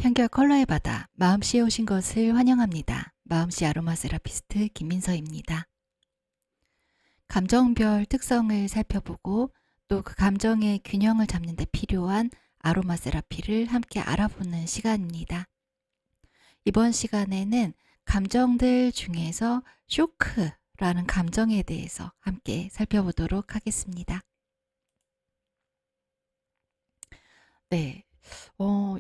향기와 컬러의 바다, 마음씨에 오신 것을 환영합니다. 마음씨 아로마 세라피스트 김민서입니다. 감정별 특성을 살펴보고 또 그 감정의 균형을 잡는 데 필요한 아로마 세라피를 함께 알아보는 시간입니다. 이번 시간에는 감정들 중에서 쇼크라는 감정에 대해서 함께 살펴보도록 하겠습니다. 네.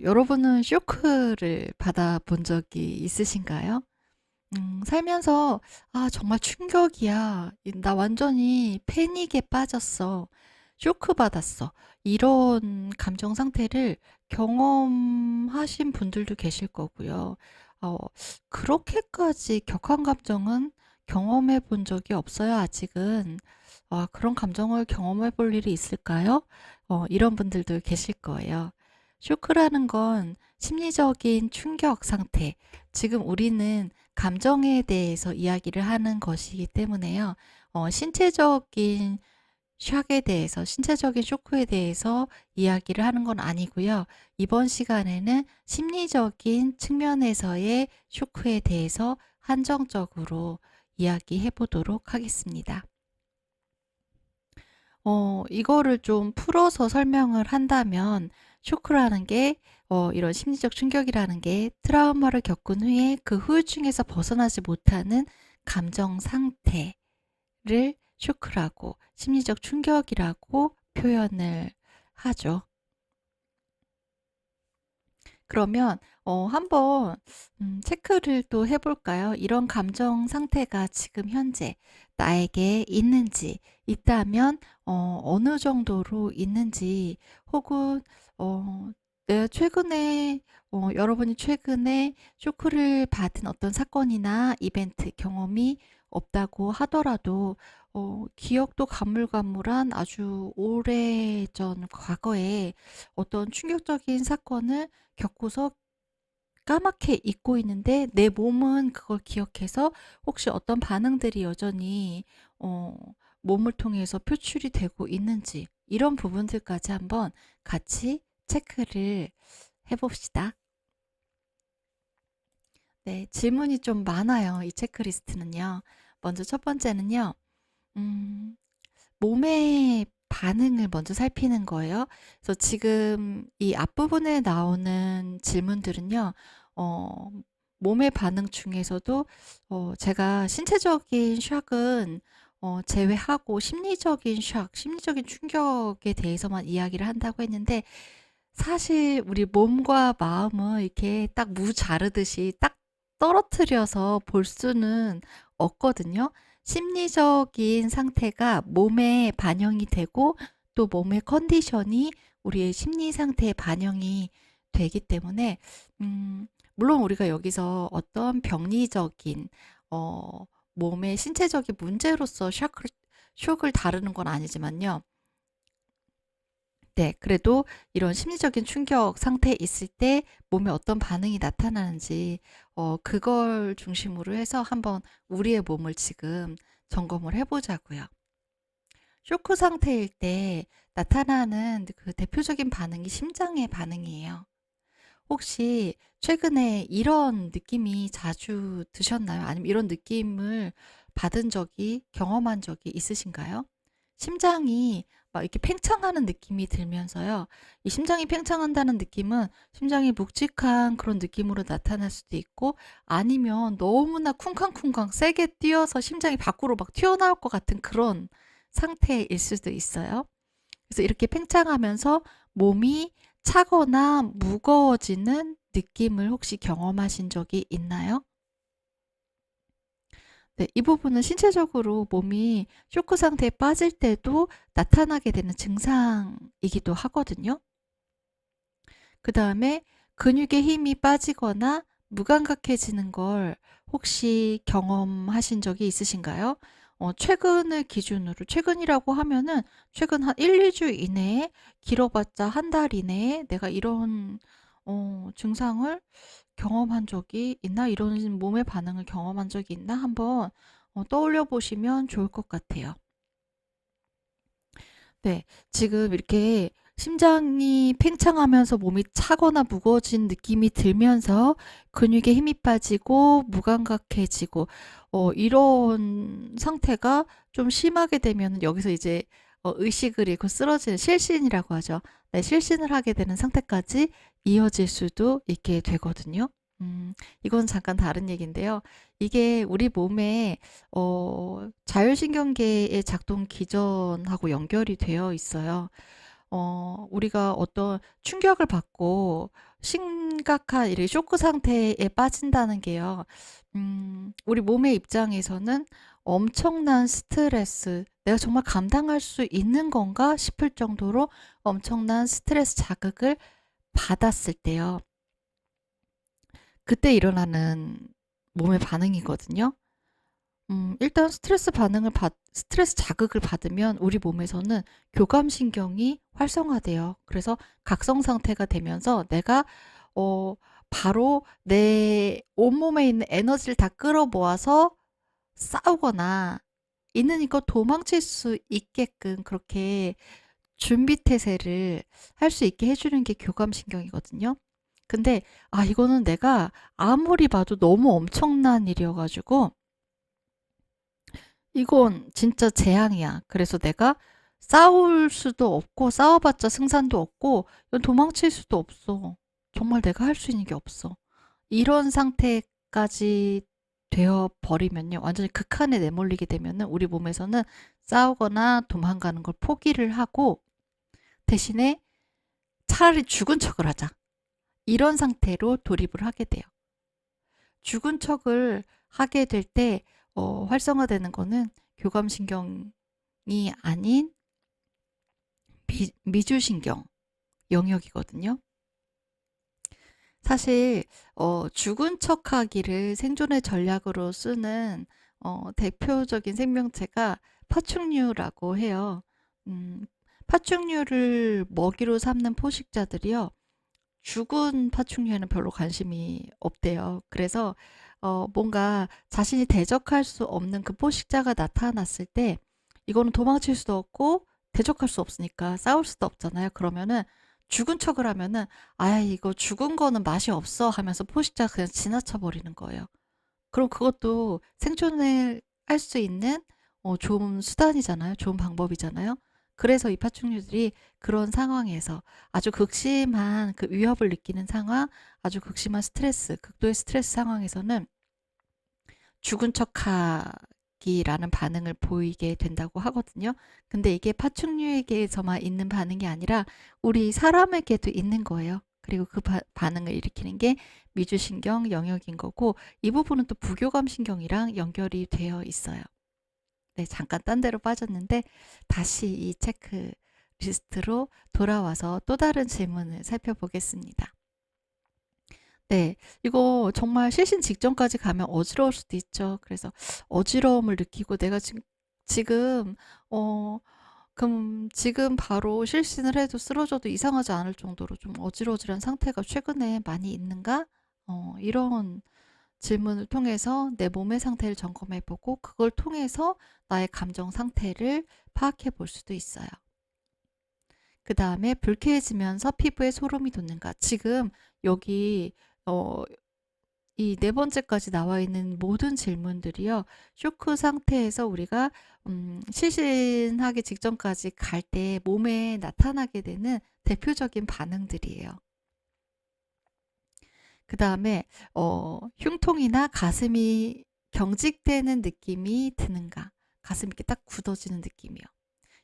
여러분은 쇼크를 받아본 적이 있으신가요? 살면서 '아 정말 충격이야. 나 완전히 패닉에 빠졌어. 쇼크 받았어.' 이런 감정 상태를 경험하신 분들도 계실 거고요. 어 그렇게까지 격한 감정은 경험해 본 적이 없어요 아직은. '아 그런 감정을 경험해 볼 일이 있을까요?' 이런 분들도 계실 거예요. 쇼크라는 건 심리적인 충격 상태, 지금 우리는 감정에 대해서 이야기를 하는 것이기 때문에요. 신체적인 샥에 대해서, 신체적인 쇼크에 대해서 이야기를 하는 건 아니고요. 이번 시간에는 심리적인 측면에서의 쇼크에 대해서 한정적으로 이야기해 보도록 하겠습니다. 이거를 좀 풀어서 설명을 한다면 쇼크라는 게 이런 심리적 충격이라는 게 트라우마를 겪은 후에 그 후유증에서 벗어나지 못하는 감정 상태를 쇼크라고 심리적 충격이라고 표현을 하죠. 그러면 한번 체크를 또 해 볼까요? 이런 감정 상태가 지금 현재 나에게 있는지, 있다면 어느 정도로 있는지, 혹은 내가 최근에 여러분이 최근에 쇼크를 받은 어떤 사건이나 이벤트 경험이 없다고 하더라도 기억도 가물가물한 아주 오래전 과거에 어떤 충격적인 사건을 겪고서 까맣게 잊고 있는데 내 몸은 그걸 기억해서 혹시 어떤 반응들이 여전히 어 몸을 통해서 표출이 되고 있는지, 이런 부분들까지 한번 같이 체크를 해 봅시다. 네. 질문이 좀 많아요, 이 체크리스트는요. 먼저 첫 번째는요. 음 몸의 반응을 먼저 살피는 거예요. 그래서 지금 이 앞부분에 나오는 질문들은요. 어 몸의 반응 중에서도 제가 신체적인 샥은 제외하고 심리적인 샥, 심리적인 충격에 대해서만 이야기를 한다고 했는데, 사실 우리 몸과 마음은 이렇게 딱 무 자르듯이 딱 떨어뜨려서 볼 수는 없거든요. 심리적인 상태가 몸에 반영이 되고 또 몸의 컨디션이 우리의 심리 상태에 반영이 되기 때문에, 물론 우리가 여기서 어떤 병리적인 어 몸의 신체적인 문제로서 쇼크를 다루는 건 아니지만요. 네. 그래도 이런 심리적인 충격 상태에 있을 때 몸에 어떤 반응이 나타나는지 그걸 중심으로 해서 한번 우리의 몸을 지금 점검을 해 보자고요. 쇼크 상태일 때 나타나는 그 대표적인 반응이 심장의 반응이에요. 혹시 최근에 이런 느낌이 자주 드셨나요? 아니면 이런 느낌을 받은 적이, 경험한 적이 있으신가요? 심장이 막 이렇게 팽창하는 느낌이 들면서요. 이 심장이 팽창한다는 느낌은 심장이 묵직한 그런 느낌으로 나타날 수도 있고, 아니면 너무나 쿵쾅쿵쾅 세게 뛰어서 심장이 밖으로 막 튀어나올 것 같은 그런 상태일 수도 있어요. 그래서 이렇게 팽창하면서 몸이 차거나 무거워지는 느낌을 혹시 경험하신 적이 있나요? 네. 이 부분은 신체적으로 몸이 쇼크 상태에 빠질 때도 나타나게 되는 증상이기도 하거든요. 그다음에 근육의 힘이 빠지거나 무감각해지는 걸 혹시 경험하신 적이 있으신가요? 최근을 기준으로, 최근이라고 하면은 최근 한 1-2주 이내에, 길어봤자 한 달 이내에 '내가 이런 증상을 경험한 적이 있나? 이런 몸의 반응을 경험한 적이 있나?' 한번 떠올려 보시면 좋을 것 같아요. 네. 지금 이렇게 심장이 팽창하면서 몸이 차거나 무거워진 느낌이 들면서 근육에 힘이 빠지고 무감각해지고 이런 상태가 좀 심하게 되면 여기서 이제 의식을 잃고 쓰러지는 실신이라고 하죠. 네, 실신을 하게 되는 상태까지 이어질 수도 있게 되거든요. 이건 잠깐 다른 얘기인데요. 이게 우리 몸에 자율신경계의 작동 기전하고 연결이 되어 있어요. 우리가 어떤 충격을 받고 심각한 이렇게 쇼크 상태에 빠진다는 게요. 우리 몸의 입장에서는 엄청난 스트레스, 내가 정말 감당할 수 있는 건가 싶을 정도로 엄청난 스트레스 자극을 받았을 때요. 그때 일어나는 몸의 반응이거든요. 일단 스트레스 자극을 받으면 우리 몸에서는 교감신경이 활성화돼요. 그래서 각성 상태가 되면서 내가 바로 내 온몸에 있는 에너지를 다 끌어모아서 싸우거나 있는 이거 도망칠 수 있게끔 그렇게 준비태세를 할 수 있게 해주는 게 교감신경이거든요. 근데 이거는 내가 아무리 봐도 너무 엄청난 일이어가지고 이건 진짜 재앙이야. 그래서 내가 싸울 수도 없고 싸워봤자 승산도 없고 이건 도망칠 수도 없어. 정말 내가 할 수 있는 게 없어. 이런 상태까지 되어 버리면요. 완전히 극한에 내몰리게 되면은 우리 몸에서는 싸우거나 도망가는 걸 포기를 하고 대신에 차라리 죽은 척을 하자. 이런 상태로 돌입을 하게 돼요. 죽은 척을 하게 될 때 활성화되는 거는 교감신경이 아닌 미주신경 영역이거든요. 사실 죽은 척하기를 생존의 전략으로 쓰는 대표적인 생명체가 파충류라고 해요. 파충류를 먹이로 삼는 포식자들이요. 죽은 파충류에는 별로 관심이 없대요. 그래서 뭔가 자신이 대적할 수 없는 그 포식자가 나타났을 때 이거는 도망칠 수도 없고 대적할 수 없으니까 싸울 수도 없잖아요. 그러면은 죽은 척을 하면은 이거 죽은 거는 맛이 없어 하면서 포식자가 그냥 지나쳐 버리는 거예요. 그럼 그것도 생존을 할 수 있는 좋은 수단이잖아요. 좋은 방법이잖아요. 그래서 이 파충류들이 그런 상황에서 아주 극심한 그 위협을 느끼는 상황, 아주 극심한 스트레스, 극도의 스트레스 상황에서는 죽은 척하기라는 반응을 보이게 된다고 하거든요. 근데 이게 파충류에게서만 있는 반응이 아니라 우리 사람에게도 있는 거예요. 그리고 그 반응을 일으키는 게 미주신경 영역인 거고 이 부분은 또 부교감신경이랑 연결이 되어 있어요. 네, 잠깐 딴 데로 빠졌는데 다시 이 체크리스트로 돌아와서 또 다른 질문을 살펴보겠습니다. 네, 이거 정말 실신 직전까지 가면 어지러울 수도 있죠. 그래서 어지러움을 느끼고 내가 지금, 그럼 지금 바로 실신을 해도 쓰러져도 이상하지 않을 정도로 좀 어지러질한 상태가 최근에 많이 있는가? 이런 질문을 통해서 내 몸의 상태를 점검해 보고 그걸 통해서 나의 감정 상태를 파악해 볼 수도 있어요. 그 다음에 불쾌해지면서 피부에 소름이 돋는가? 지금 여기 이 네 번째까지 나와 있는 모든 질문들이요. 쇼크 상태에서 우리가 실신하기 직전까지 갈 때 몸에 나타나게 되는 대표적인 반응들이에요. 그 다음에 흉통이나 가슴이 경직되는 느낌이 드는가? 가슴이 이렇게 딱 굳어지는 느낌이요.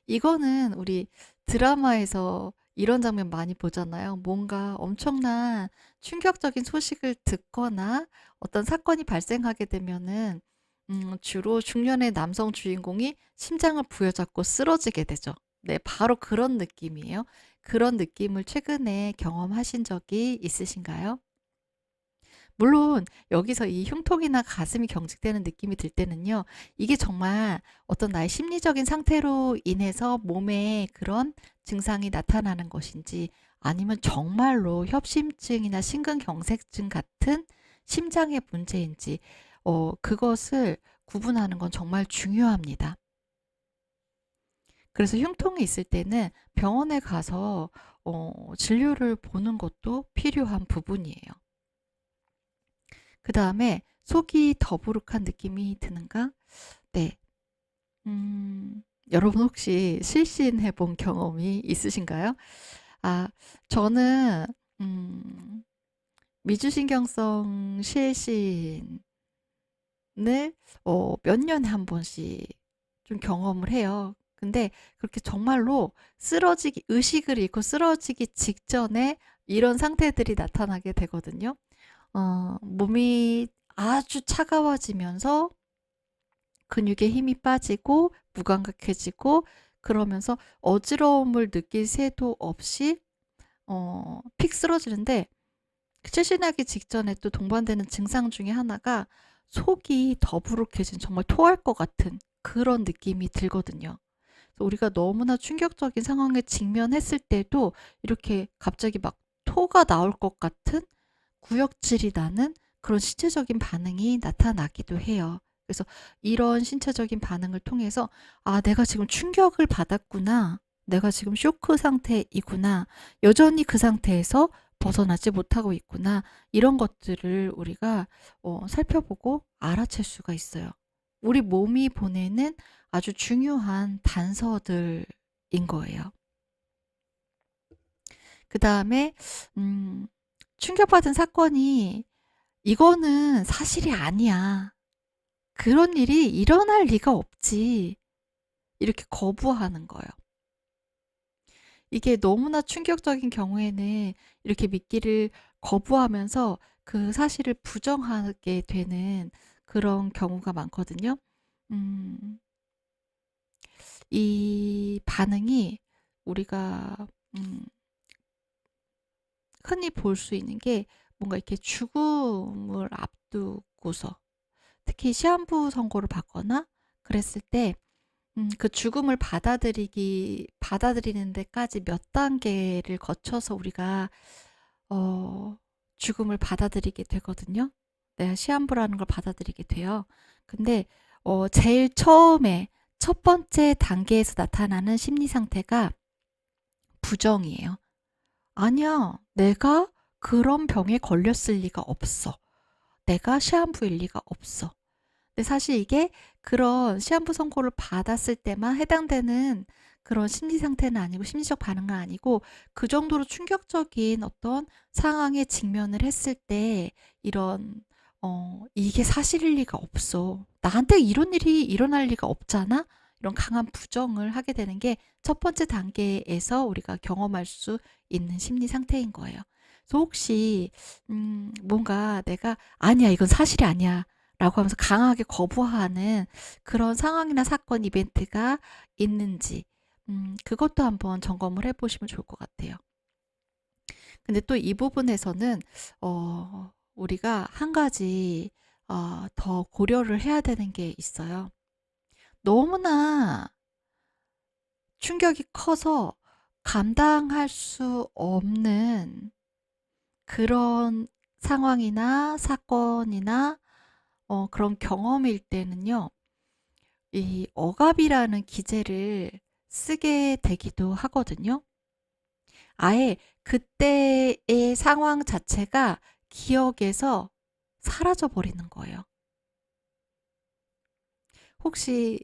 이거는 우리 드라마에서 이런 장면 많이 보잖아요. 뭔가 엄청난 충격적인 소식을 듣거나 어떤 사건이 발생하게 되면은 주로 중년의 남성 주인공이 심장을 부여잡고 쓰러지게 되죠. 네, 바로 그런 느낌이에요. 그런 느낌을 최근에 경험하신 적이 있으신가요? 물론 여기서 이 흉통이나 가슴이 경직되는 느낌이 들 때는요. 이게 정말 어떤 나의 심리적인 상태로 인해서 몸에 그런 증상이 나타나는 것인지 아니면 정말로 협심증이나 심근경색증 같은 심장의 문제인지 그것을 구분하는 건 정말 중요합니다. 그래서 흉통이 있을 때는 병원에 가서 진료를 보는 것도 필요한 부분이에요. 그 다음에 속이 더부룩한 느낌이 드는가? 네. 여러분 혹시 실신해 본 경험이 있으신가요? 아, 저는, 미주신경성 실신을 몇 년에 한 번씩 좀 경험을 해요. 근데 그렇게 정말로 의식을 잃고 쓰러지기 직전에 이런 상태들이 나타나게 되거든요. 몸이 아주 차가워지면서 근육에 힘이 빠지고 무감각해지고 그러면서 어지러움을 느낄 새도 없이 픽 쓰러지는데 실신하기 직전에 또 동반되는 증상 중에 하나가 속이 더부룩해진 정말 토할 것 같은 그런 느낌이 들거든요. 그래서 우리가 너무나 충격적인 상황에 직면했을 때도 이렇게 갑자기 막 토가 나올 것 같은 구역질이 나는 그런 신체적인 반응이 나타나기도 해요. 그래서 이런 신체적인 반응을 통해서 아, 내가 지금 충격을 받았구나. 내가 지금 쇼크 상태이구나. 여전히 그 상태에서 벗어나지 못하고 있구나. 이런 것들을 우리가 살펴보고 알아챌 수가 있어요. 우리 몸이 보내는 아주 중요한 단서들인 거예요. 그 다음에 충격받은 사건이 이거는 사실이 아니야. 그런 일이 일어날 리가 없지. 이렇게 거부하는 거예요. 이게 너무나 충격적인 경우에는 이렇게 믿기를 거부하면서 그 사실을 부정하게 되는 그런 경우가 많거든요. 음, 이 반응이 우리가 음, 흔히 볼 수 있는 게 뭔가 이렇게 죽음을 앞두고서 특히 시한부 선고를 받거나 그랬을 때 그 죽음을 받아들이는 데까지 몇 단계를 거쳐서 우리가 죽음을 받아들이게 되거든요. 내가 시한부라는 걸 받아들이게 돼요. 근데 제일 처음에 첫 번째 단계에서 나타나는 심리 상태가 부정이에요. 아니야, 내가 그런 병에 걸렸을 리가 없어. 내가 시한부일 리가 없어. 근데 사실 이게 그런 시한부 선고를 받았을 때만 해당되는 그런 심리 상태는 아니고 심리적 반응은 아니고 그 정도로 충격적인 어떤 상황에 직면을 했을 때 이런 이게 사실일 리가 없어. 나한테 이런 일이 일어날 리가 없잖아. 이런 강한 부정을 하게 되는 게 첫 번째 단계에서 우리가 경험할 수 있는 심리 상태인 거예요. 그래서 혹시 뭔가 내가 아니야, 이건 사실이 아니야. 라고 하면서 강하게 거부하는 그런 상황이나 사건, 이벤트가 있는지, 그것도 한번 점검을 해보시면 좋을 것 같아요. 근데 또 이 부분에서는, 우리가 한 가지, 더 고려를 해야 되는 게 있어요. 너무나 충격이 커서 감당할 수 없는 그런 상황이나 사건이나 그런 경험일 때는요, 이 억압이라는 기제를 쓰게 되기도 하거든요. 아예 그때의 상황 자체가 기억에서 사라져 버리는 거예요. 혹시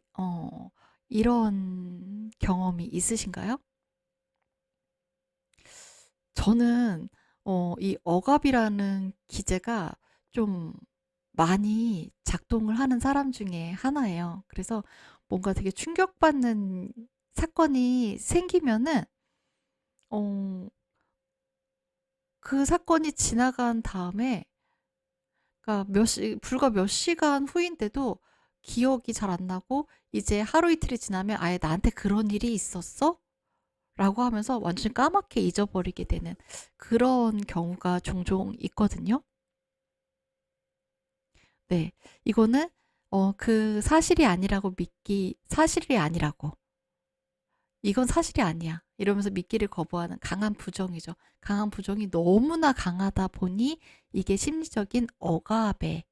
이런 경험이 있으신가요? 저는 이 억압이라는 기제가 좀 많이 작동을 하는 사람 중에 하나예요. 그래서 뭔가 되게 충격받는 사건이 생기면은 어 그 사건이 지나간 다음에 그러니까 불과 몇 시간 후인데도 기억이 잘 안 나고 이제 하루 이틀이 지나면 아예 나한테 그런 일이 있었어? 라고 하면서 완전히 까맣게 잊어버리게 되는 그런 경우가 종종 있거든요. 네. 이거는 그 사실이 아니라고. 이건 사실이 아니야. 이러면서 믿기를 거부하는 강한 부정이죠. 강한 부정이 너무나 강하다 보니 이게 심리적인 억압의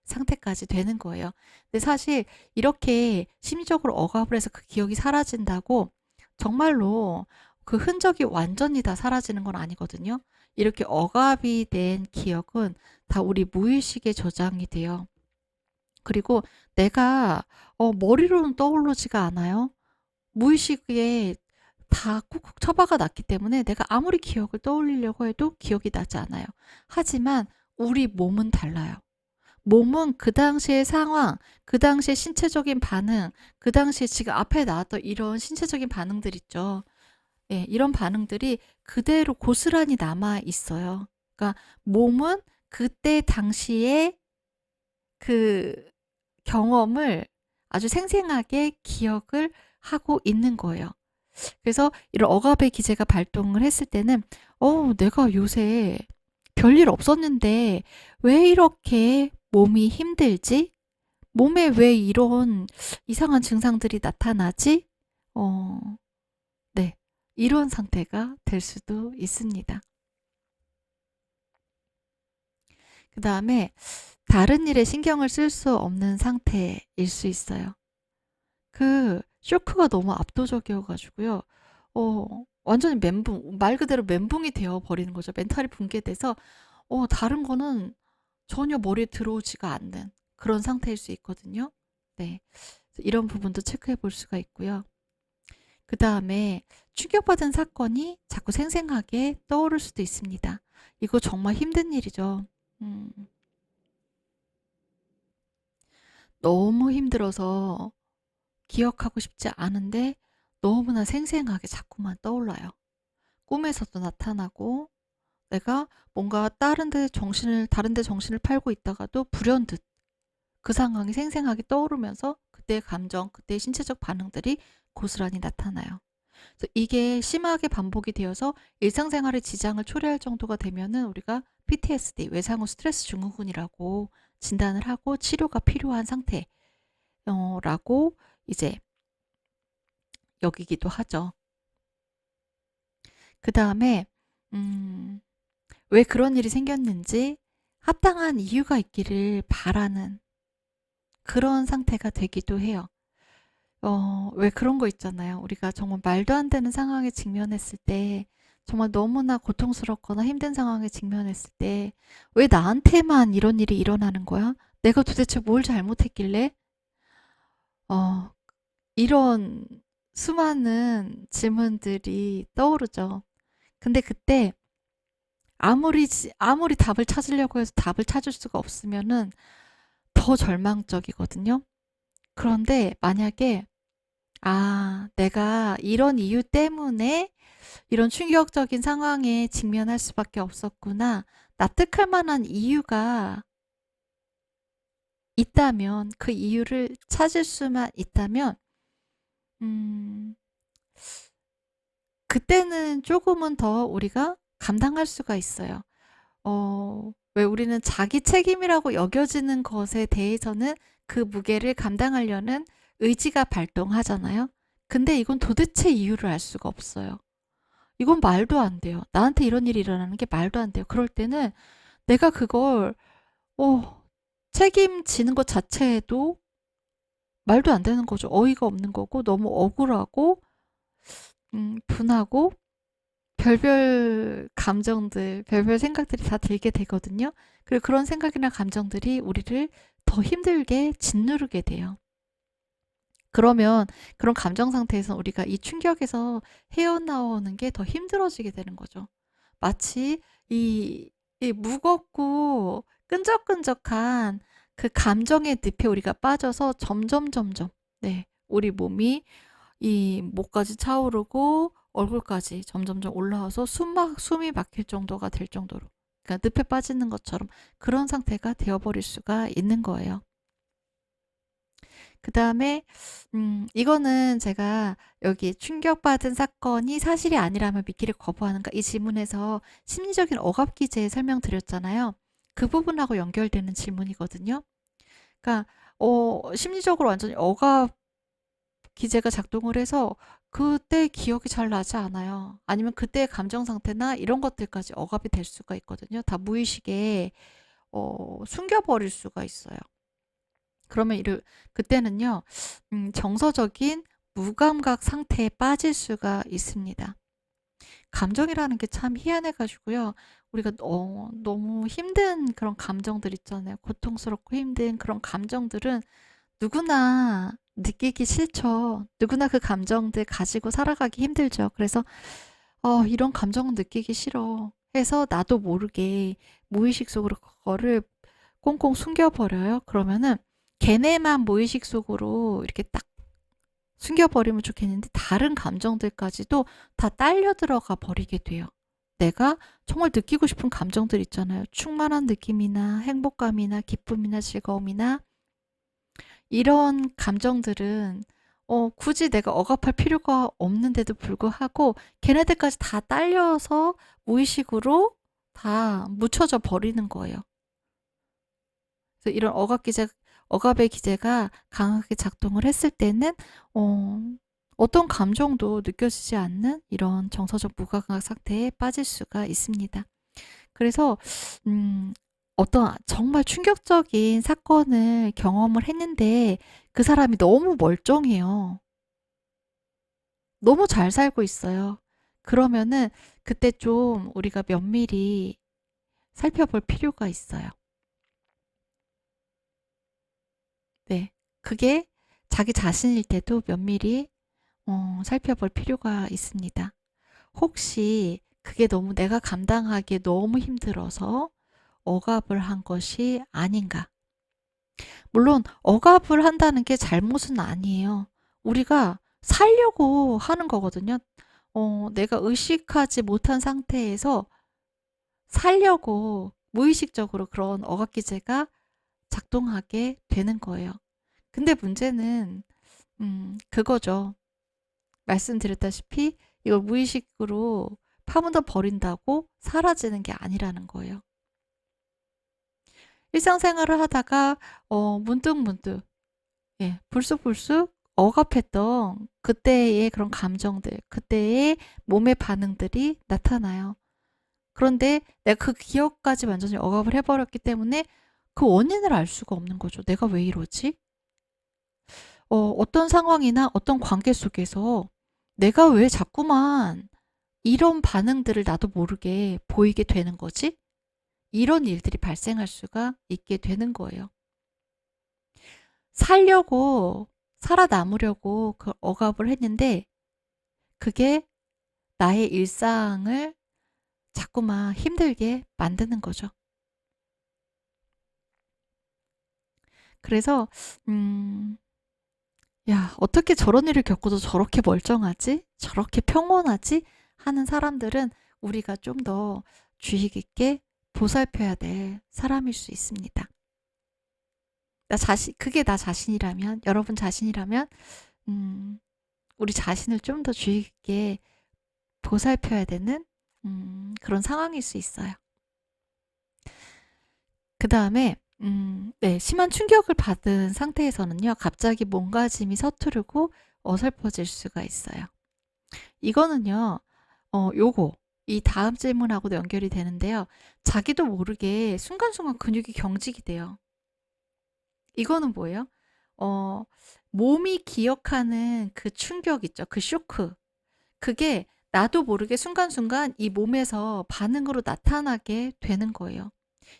상태까지 되는 거예요. 근데 사실 이렇게 심리적으로 억압을 해서 그 기억이 사라진다고 정말로 그 흔적이 완전히 다 사라지는 건 아니거든요. 이렇게 억압이 된 기억은 다 우리 무의식에 저장이 돼요. 그리고 내가 머리로는 떠오르지가 않아요. 무의식에 다 콕콕 처박아 놨기 때문에 내가 아무리 기억을 떠올리려고 해도 기억이 나지 않아요. 하지만 우리 몸은 달라요. 몸은 그 당시의 상황, 그 당시의 신체적인 반응, 그 당시에 지금 앞에 나왔던 이런 신체적인 반응들 있죠. 예, 이런 반응들이 그대로 고스란히 남아 있어요. 그러니까 몸은 그때 당시에 그 경험을 아주 생생하게 기억을 하고 있는 거예요. 그래서 이런 억압의 기제가 발동을 했을 때는 내가 요새 별일 없었는데 왜 이렇게 몸이 힘들지? 몸에 왜 이런 이상한 증상들이 나타나지? 어, 네. 이런 상태가 될 수도 있습니다. 그 다음에 다른 일에 신경을 쓸 수 없는 상태일 수 있어요. 그 쇼크가 너무 압도적이어가지고요. 완전히 멘붕, 말 그대로 멘붕이 되어 버리는 거죠. 멘탈이 붕괴돼서 다른 거는 전혀 머리에 들어오지가 않는 그런 상태일 수 있거든요. 네. 이런 부분도 체크해 볼 수가 있고요. 그 다음에 충격받은 사건이 자꾸 생생하게 떠오를 수도 있습니다. 이거 정말 힘든 일이죠. 음, 너무 힘들어서 기억하고 싶지 않은데 너무나 생생하게 자꾸만 떠올라요. 꿈에서도 나타나고 내가 뭔가 다른 데 정신을 팔고 있다가도 불현듯 그 상황이 생생하게 떠오르면서 그때의 감정, 그때의 신체적 반응들이 고스란히 나타나요. 그래서 이게 심하게 반복이 되어서 일상생활에 지장을 초래할 정도가 되면은 우리가 PTSD, 외상후 스트레스 증후군이라고 진단을 하고 치료가 필요한 상태라고 이제 여기기도 하죠. 그 다음에 왜 그런 일이 생겼는지 합당한 이유가 있기를 바라는 그런 상태가 되기도 해요. 왜 그런 거 있잖아요. 우리가 정말 말도 안 되는 상황에 직면했을 때, 정말 너무나 고통스럽거나 힘든 상황에 직면했을 때, 왜 나한테만 이런 일이 일어나는 거야? 내가 도대체 뭘 잘못했길래? 어, 이런 수많은 질문들이 떠오르죠. 근데 그때 아무리 답을 찾으려고 해서 답을 찾을 수가 없으면은 더 절망적이거든요. 그런데 만약에 내가 이런 이유 때문에 이런 충격적인 상황에 직면할 수밖에 없었구나. 납득할 만한 이유가 있다면, 그 이유를 찾을 수만 있다면, 음, 그때는 조금은 더 우리가 감당할 수가 있어요. 왜 우리는 자기 책임이라고 여겨지는 것에 대해서는 그 무게를 감당하려는 의지가 발동하잖아요. 근데 이건 도대체 이유를 알 수가 없어요. 이건 말도 안 돼요. 나한테 이런 일이 일어나는 게 말도 안 돼요. 그럴 때는 내가 그걸, 책임지는 것 자체도 말도 안 되는 거죠. 어이가 없는 거고, 너무 억울하고, 분하고, 별별 감정들, 별별 생각들이 다 들게 되거든요. 그리고 그런 생각이나 감정들이 우리를 더 힘들게 짓누르게 돼요. 그러면 그런 감정 상태에서 우리가 이 충격에서 헤어나오는 게 더 힘들어지게 되는 거죠. 마치 이, 이 무겁고 끈적끈적한 그 감정의 늪에 우리가 빠져서 점점, 네, 우리 몸이 이 목까지 차오르고 얼굴까지 점점점 올라와서 숨이 막힐 정도가 될 정도로, 그러니까 늪에 빠지는 것처럼 그런 상태가 되어버릴 수가 있는 거예요. 그 다음에, 이거는 제가 여기 충격받은 사건이 사실이 아니라면 믿기를 거부하는가 이 질문에서 심리적인 억압 기제 설명드렸잖아요. 그 부분하고 연결되는 질문이거든요. 그러니까, 심리적으로 완전히 억압 기제가 작동을 해서 그때 기억이 잘 나지 않아요. 아니면 그때의 감정 상태나 이런 것들까지 억압이 될 수가 있거든요. 다 무의식에 숨겨버릴 수가 있어요. 그러면 그때는요, 정서적인 무감각 상태에 빠질 수가 있습니다. 감정이라는 게 참 희한해 가지고요. 우리가 너무 힘든 그런 감정들 있잖아요. 고통스럽고 힘든 그런 감정들은 누구나 느끼기 싫죠. 누구나 그 감정들 가지고 살아가기 힘들죠. 그래서 이런 감정은 느끼기 싫어 해서 나도 모르게 무의식 속으로 그거를 꽁꽁 숨겨버려요. 그러면은 걔네만 무의식 속으로 이렇게 딱 숨겨버리면 좋겠는데 다른 감정들까지도 다 딸려 들어가 버리게 돼요. 내가 정말 느끼고 싶은 감정들 있잖아요. 충만한 느낌이나 행복감이나 기쁨이나 즐거움이나 이런 감정들은 굳이 내가 억압할 필요가 없는데도 불구하고 걔네들까지 다 딸려서 무의식으로 다 묻혀져 버리는 거예요. 그래서 이런 억압의 기제가 강하게 작동을 했을 때는 어, 어떤 감정도 느껴지지 않는 이런 정서적 무감각 상태에 빠질 수가 있습니다. 그래서 어떤 정말 충격적인 사건을 경험을 했는데 그 사람이 너무 멀쩡해요. 너무 잘 살고 있어요. 그러면은 그때 좀 우리가 면밀히 살펴볼 필요가 있어요. 네. 그게 자기 자신일 때도 면밀히 살펴볼 필요가 있습니다. 혹시 그게 너무 내가 감당하기에 너무 힘들어서 억압을 한 것이 아닌가? 물론 억압을 한다는 게 잘못은 아니에요. 우리가 살려고 하는 거거든요. 내가 의식하지 못한 상태에서 살려고 무의식적으로 그런 억압 기제가 작동하게 되는 거예요. 근데 문제는 그거죠. 말씀드렸다시피 이걸 무의식으로 파묻어 버린다고 사라지는 게 아니라는 거예요. 일상생활을 하다가 문득문득 불쑥불쑥 억압했던 그때의 그런 감정들, 그때의 몸의 반응들이 나타나요. 그런데 내가 그 기억까지 완전히 억압을 해버렸기 때문에 그 원인을 알 수가 없는 거죠. 내가 왜 이러지? 어떤 상황이나 어떤 관계 속에서 내가 왜 자꾸만 이런 반응들을 나도 모르게 보이게 되는 거지? 이런 일들이 발생할 수가 있게 되는 거예요. 살아남으려고 그 억압을 했는데 그게 나의 일상을 자꾸만 힘들게 만드는 거죠. 그래서 야, 어떻게 저런 일을 겪고도 저렇게 멀쩡하지? 저렇게 평온하지? 하는 사람들은 우리가 좀 더 주의 깊게 보살펴야 될 사람일 수 있습니다. 그게 나 자신이라면, 여러분 자신이라면, 음, 우리 자신을 좀 더 주의 깊게 보살펴야 되는, 그런 상황일 수 있어요. 그 다음에, 네, 심한 충격을 받은 상태에서는요, 갑자기 몸가짐이 서투르고 어설퍼질 수가 있어요. 이거는요, 이 다음 질문하고도 연결이 되는데요. 자기도 모르게 순간순간 근육이 경직이 돼요. 이거는 뭐예요? 어, 몸이 기억하는 그 충격 있죠. 그 쇼크. 그게 나도 모르게 순간순간 이 몸에서 반응으로 나타나게 되는 거예요.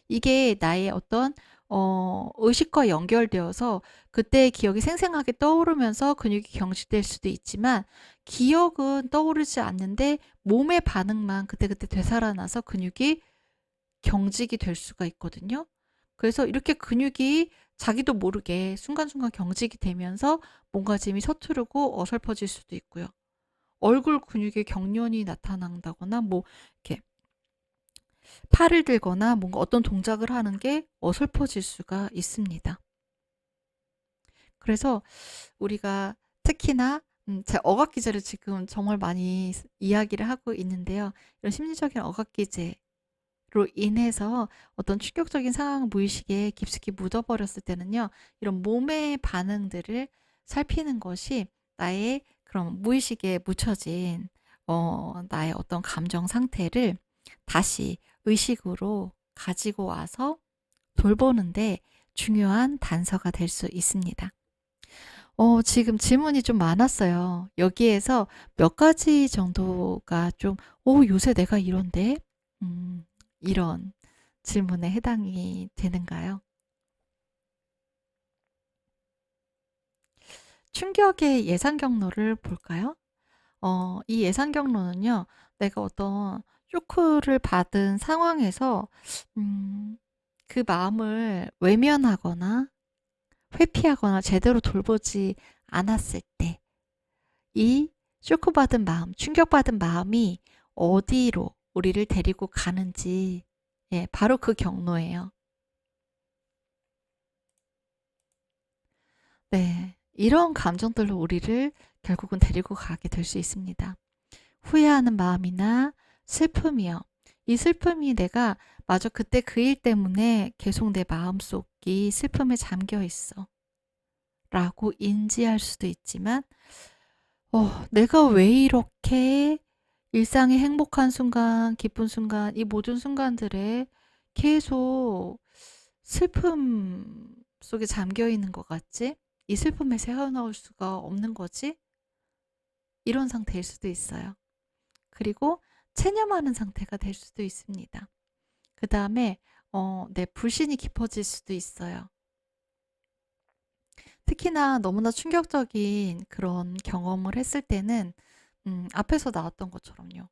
이게 나의 어떤 의식과 연결되어서 그때의 기억이 생생하게 떠오르면서 근육이 경직될 수도 있지만 기억은 떠오르지 않는데 몸의 반응만 그때그때 되살아나서 근육이 경직이 될 수가 있거든요. 그래서 이렇게 근육이 자기도 모르게 순간순간 경직이 되면서 몸가짐이 서투르고 어설퍼질 수도 있고요. 얼굴 근육에 경련이 나타난다거나 뭐 이렇게 팔을 들거나 뭔가 어떤 동작을 하는 게 어설퍼질 수가 있습니다. 그래서 우리가 특히나 제 억압 기제를 지금 정말 많이 이야기를 하고 있는데요. 이런 심리적인 억압 기제로 인해서 어떤 충격적인 상황을 무의식에 깊숙이 묻어버렸을 때는요. 이런 몸의 반응들을 살피는 것이 나의 그런 무의식에 묻혀진 나의 어떤 감정 상태를 다시 의식으로 가지고 와서 돌보는데 중요한 단서가 될 수 있습니다. 지금 질문이 좀 많았어요. 여기에서 몇 가지 정도가 좀 요새 내가 이런데?' 이런 질문에 해당이 되는가요? 충격의 예상 경로를 볼까요? 이 예상 경로는요. 내가 어떤 쇼크를 받은 상황에서 음 그 마음을 외면하거나 회피하거나 제대로 돌보지 않았을 때 이 쇼크받은 마음, 충격받은 마음이 어디로 우리를 데리고 가는지, 예, 바로 그 경로예요. 네. 이런 감정들로 우리를 결국은 데리고 가게 될 수 있습니다. 후회하는 마음이나 슬픔이요. 이 슬픔이 내가 '맞아. 그때 그 일 때문에 계속 내 마음속이 슬픔에 잠겨 있어.' 라고 인지할 수도 있지만 '내가 왜 이렇게 일상의 행복한 순간, 기쁜 순간, 이 모든 순간들에 계속 슬픔 속에 잠겨 있는 것 같지? 이 슬픔에서 헤어나올 수가 없는 거지?' 이런 상태일 수도 있어요. 그리고 체념하는 상태가 될 수도 있습니다. 그다음에 내 불신이 깊어질 수도 있어요. 특히나 너무나 충격적인 그런 경험을 했을 때는 앞에서 나왔던 것처럼요.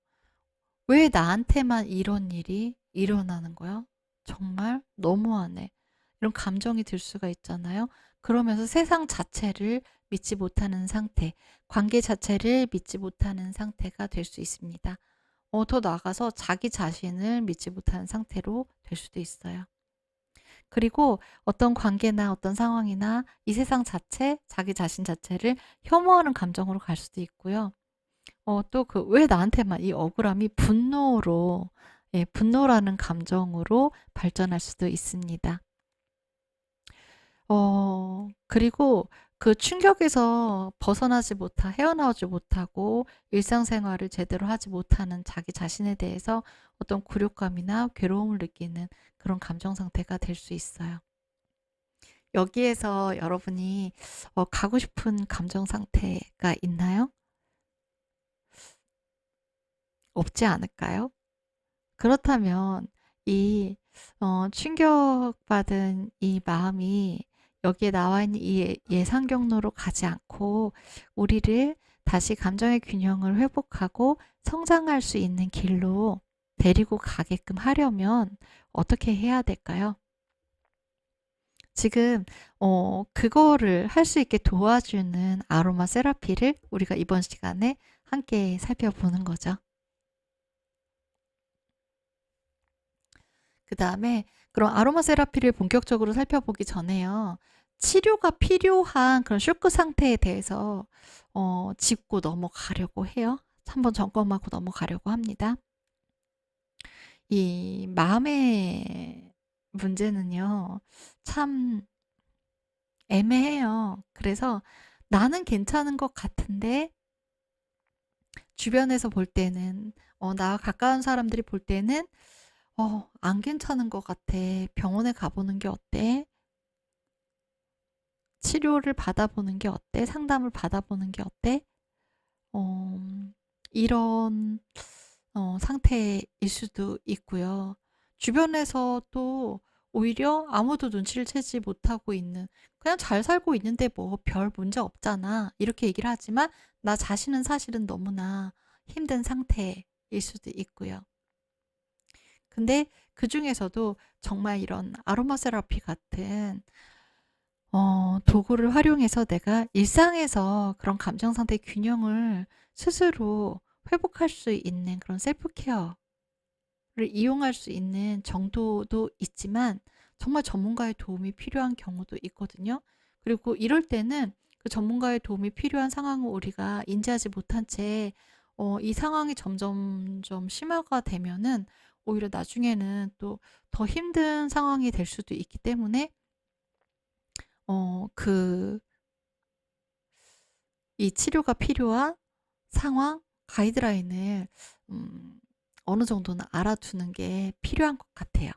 '왜 나한테만 이런 일이 일어나는 거야? 정말 너무하네.' 이런 감정이 들 수가 있잖아요. 그러면서 세상 자체를 믿지 못하는 상태, 관계 자체를 믿지 못하는 상태가 될 수 있습니다. 더 나아가서 자기 자신을 믿지 못하는 상태로 될 수도 있어요. 그리고 어떤 관계나 어떤 상황이나 이 세상 자체, 자기 자신 자체를 혐오하는 감정으로 갈 수도 있고요. 또 그 '왜 나한테만' 이 억울함이 분노로, 예, 분노라는 감정으로 발전할 수도 있습니다. 그리고 그 충격에서 벗어나지 못하 헤어나오지 못하고 일상생활을 제대로 하지 못하는 자기 자신에 대해서 어떤 굴욕감이나 괴로움을 느끼는 그런 감정 상태가 될 수 있어요. 여기에서 여러분이 가고 싶은 감정 상태가 있나요? 없지 않을까요? 그렇다면 이 충격받은 이 마음이 여기에 나와 있는 이 예상 경로로 가지 않고 우리를 다시 감정의 균형을 회복하고 성장할 수 있는 길로 데리고 가게끔 하려면 어떻게 해야 될까요? 지금 그거를 할 수 있게 도와주는 아로마 세라피를 우리가 이번 시간에 함께 살펴보는 거죠. 그다음에 그런 아로마 세라피를 본격적으로 살펴보기 전에요. 치료가 필요한 그런 쇼크 상태에 대해서 짚고 넘어가려고 해요. 한번 점검하고 넘어가려고 합니다. 이 마음의 문제는요. 참 애매해요. 그래서 나는 괜찮은 것 같은데 주변에서 볼 때는, 나와 가까운 사람들이 볼 때는 안 괜찮은 것 같아. 병원에 가보는 게 어때? 치료를 받아보는 게 어때? 상담을 받아보는 게 어때?' 어 이런 상태일 수도 있고요. 주변에서 또 오히려 아무도 눈치를 채지 못하고 있는 '그냥 잘 살고 있는데 뭐 별 문제 없잖아.' 이렇게 얘기를 하지만 나 자신은 사실은 너무나 힘든 상태일 수도 있고요. 근데 그중에서도 정말 이런 아로마 세라피 같은 도구를 활용해서 내가 일상에서 그런 감정 상태 균형을 스스로 회복할 수 있는 그런 셀프 케어를 이용할 수 있는 정도도 있지만 정말 전문가의 도움이 필요한 경우도 있거든요. 그리고 이럴 때는 그 전문가의 도움이 필요한 상황을 우리가 인지하지 못한 채 이 상황이 점점점 심화가 되면은 오히려 나중에는 또 더 힘든 상황이 될 수도 있기 때문에 그 이 치료가 필요한 상황, 가이드라인을 음 어느 정도는 알아두는 게 필요한 것 같아요.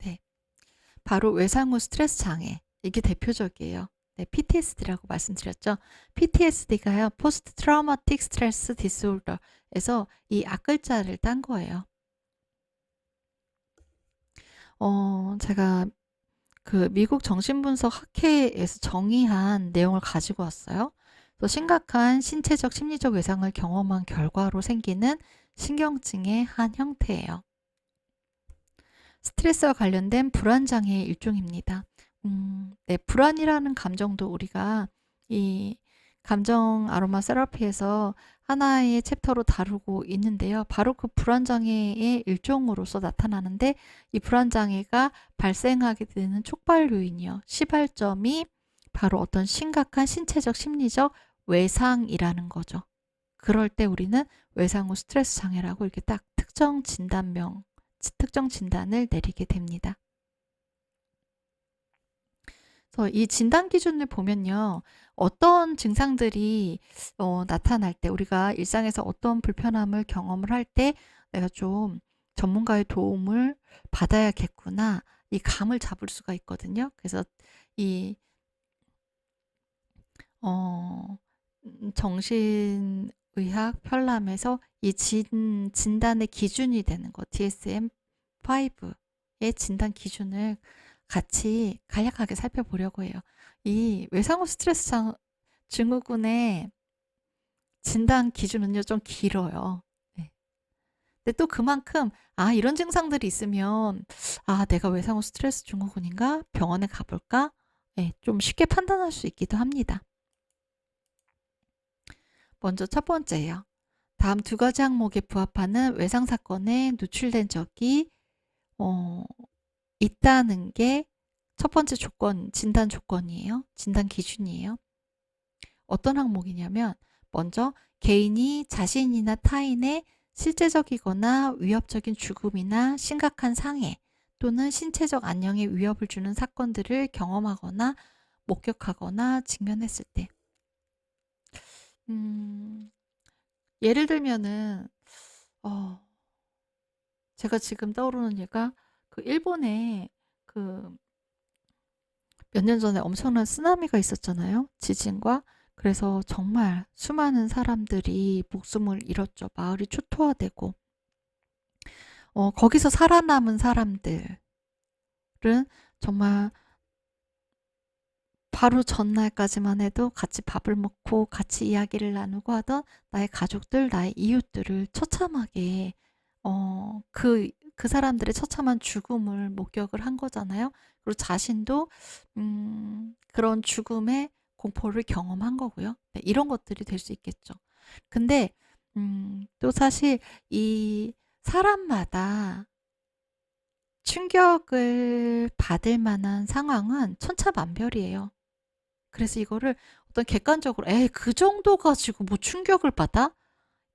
네. 바로 외상 후 스트레스 장애. 이게 대표적이에요. 네, PTSD라고 말씀드렸죠. PTSD가요, 포스트 트라우마틱 스트레스 디스오더에서 이 앞글자를 딴 거예요. 제가 그 미국 정신분석 학회에서 정의한 내용을 가지고 왔어요. 또 심각한 신체적, 심리적 외상을 경험한 결과로 생기는 신경증의 한 형태예요. 스트레스와 관련된 불안장애의 일종입니다. 네, 불안이라는 감정도 우리가 이 감정 아로마 세라피에서 하나의 챕터로 다루고 있는데요. 바로 그 불안장애의 일종으로서 나타나는데, 이 불안장애가 발생하게 되는 촉발 요인이요, 시발점이 바로 어떤 심각한 신체적, 심리적 외상이라는 거죠. 그럴 때 우리는 외상 후 스트레스 장애라고 이렇게 딱 특정 진단을 내리게 됩니다. 그래서 이 진단 기준을 보면요, 어떤 증상들이 나타날 때, 우리가 일상에서 어떤 불편함을 경험을 할 때 내가 좀 전문가의 도움을 받아야겠구나, 이 감을 잡을 수가 있거든요. 그래서 이 정신의학 편람에서 이 진단의 기준이 되는 거, DSM-5의 진단 기준을 같이 간략하게 살펴보려고 해요. 이 외상 후 스트레스 증후군의 진단 기준은요, 좀 길어요. 네. 근데 또 그만큼 이런 증상들이 있으면 내가 외상 후 스트레스 증후군인가? 병원에 가볼까? 네, 좀 쉽게 판단할 수 있기도 합니다. 먼저 첫 번째예요. 다음 두 가지 항목에 부합하는 외상 사건에 노출된 적이 있다는 게 첫 번째 진단 조건이에요. 진단 기준이에요. 어떤 항목이냐면, 먼저 개인이 자신이나 타인의 실제적이거나 위협적인 죽음이나 심각한 상해 또는 신체적 안녕에 위협을 주는 사건들을 경험하거나 목격하거나 직면했을 때. 예를 들면은 제가 지금 떠오르는 예가, 그 일본에 그 몇 년 전에 엄청난 쓰나미가 있었잖아요. 지진과. 그래서 정말 수많은 사람들이 목숨을 잃었죠. 마을이 초토화되고. 거기서 살아남은 사람들은 정말 바로 전날까지만 해도 같이 밥을 먹고 같이 이야기를 나누고 하던 나의 가족들, 나의 이웃들을 처참하게 그 사람들의 처참한 죽음을 목격을 한 거잖아요. 그리고 자신도 그런 죽음의 공포를 경험한 거고요. 네, 이런 것들이 될 수 있겠죠. 근데 또 사실 이 사람마다 충격을 받을 만한 상황은 천차만별이에요. 그래서 이거를 어떤 객관적으로 그 정도 가지고 뭐 충격을 받아?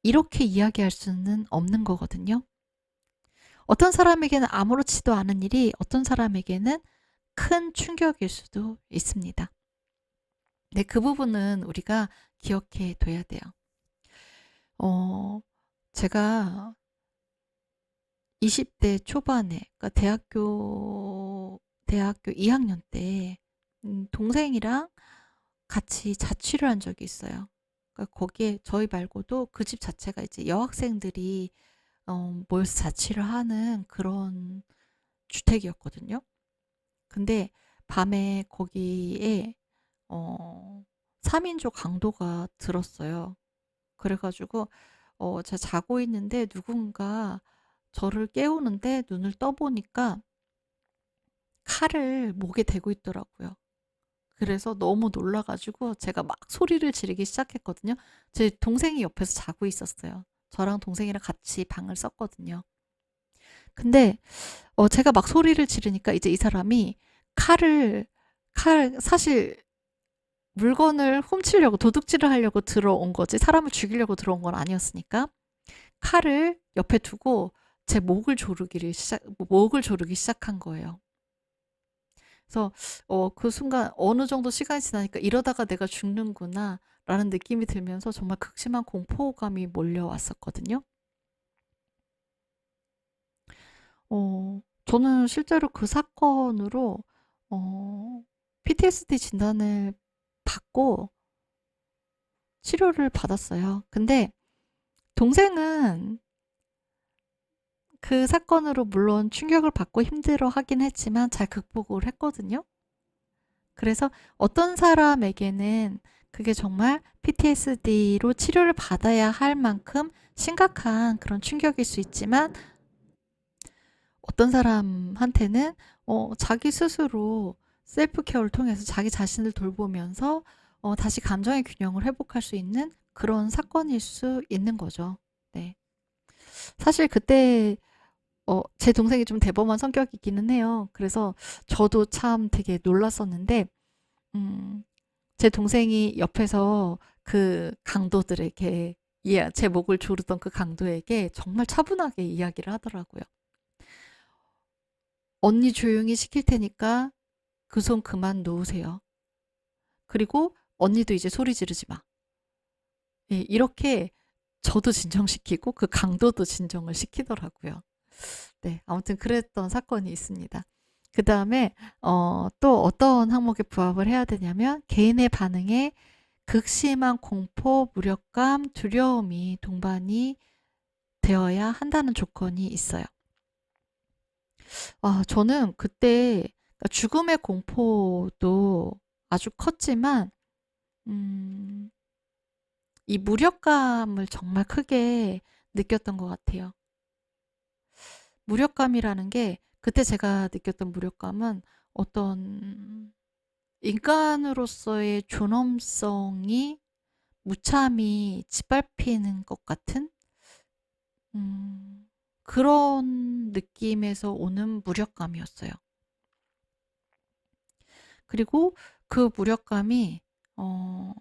이렇게 이야기할 수는 없는 거거든요. 어떤 사람에게는 아무렇지도 않은 일이 어떤 사람에게는 큰 충격일 수도 있습니다. 네, 그 부분은 우리가 기억해 둬야 돼요. 제가 20대 초반에, 그러니까 대학교 2학년 때 동생이랑 같이 자취를 한 적이 있어요. 그러니까 거기에 저희 말고도 그 집 자체가 이제 여학생들이 모여서 자취를 하는 그런 주택이었거든요. 근데 밤에 거기에 3인조 강도가 들었어요. 그래가지고 제가 자고 있는데 누군가 저를 깨우는데 눈을 떠보니까 칼을 목에 대고 있더라고요. 그래서 너무 놀라가지고 제가 막 소리를 지르기 시작했거든요. 제 동생이 옆에서 자고 있었어요. 저랑 동생이랑 같이 방을 썼거든요. 근데 제가 막 소리를 지르니까 이제 이 사람이 사실 물건을 훔치려고, 도둑질을 하려고 들어온 거지, 사람을 죽이려고 들어온 건 아니었으니까 칼을 옆에 두고 제 목을 조르기 시작한 거예요. 그래서 그 순간 어느 정도 시간이 지나니까 이러다가 내가 죽는구나 라는 느낌이 들면서 정말 극심한 공포감이 몰려왔었거든요. 저는 실제로 그 사건으로 어 PTSD 진단을 받고 치료를 받았어요. 근데 동생은 그 사건으로 물론 충격을 받고 힘들어하긴 했지만 잘 극복을 했거든요. 그래서 어떤 사람에게는 그게 정말 PTSD로 치료를 받아야 할 만큼 심각한 그런 충격일 수 있지만 어떤 사람한테는 자기 스스로 셀프 케어를 통해서 자기 자신을 돌보면서 다시 감정의 균형을 회복할 수 있는 그런 사건일 수 있는 거죠. 네. 사실 그때 제 동생이 좀 대범한 성격이기는 해요. 그래서 저도 참 되게 놀랐었는데 음 제 동생이 옆에서 그 강도들에게 제 목을 조르던 그 강도에게 정말 차분하게 이야기를 하더라고요. "언니 조용히 시킬 테니까 그 손 그만 놓으세요. 그리고 언니도 이제 소리 지르지 마." 예, 이렇게 저도 진정시키고 그 강도도 진정을 시키더라고요. 네, 아무튼 그랬던 사건이 있습니다. 그 다음에 또 어떤 항목에 부합을 해야 되냐면 개인의 반응에 극심한 공포, 무력감, 두려움이 동반이 되어야 한다는 조건이 있어요. 저는 그때 그러니까 죽음의 공포도 아주 컸지만 음, 이 무력감을 정말 크게 느꼈던 것 같아요. 무력감이라는 게 그때 제가 느꼈던 무력감은 어떤 인간으로서의 존엄성이 무참히 짓밟히는 것 같은 그런 느낌에서 오는 무력감이었어요. 그리고 그 무력감이 어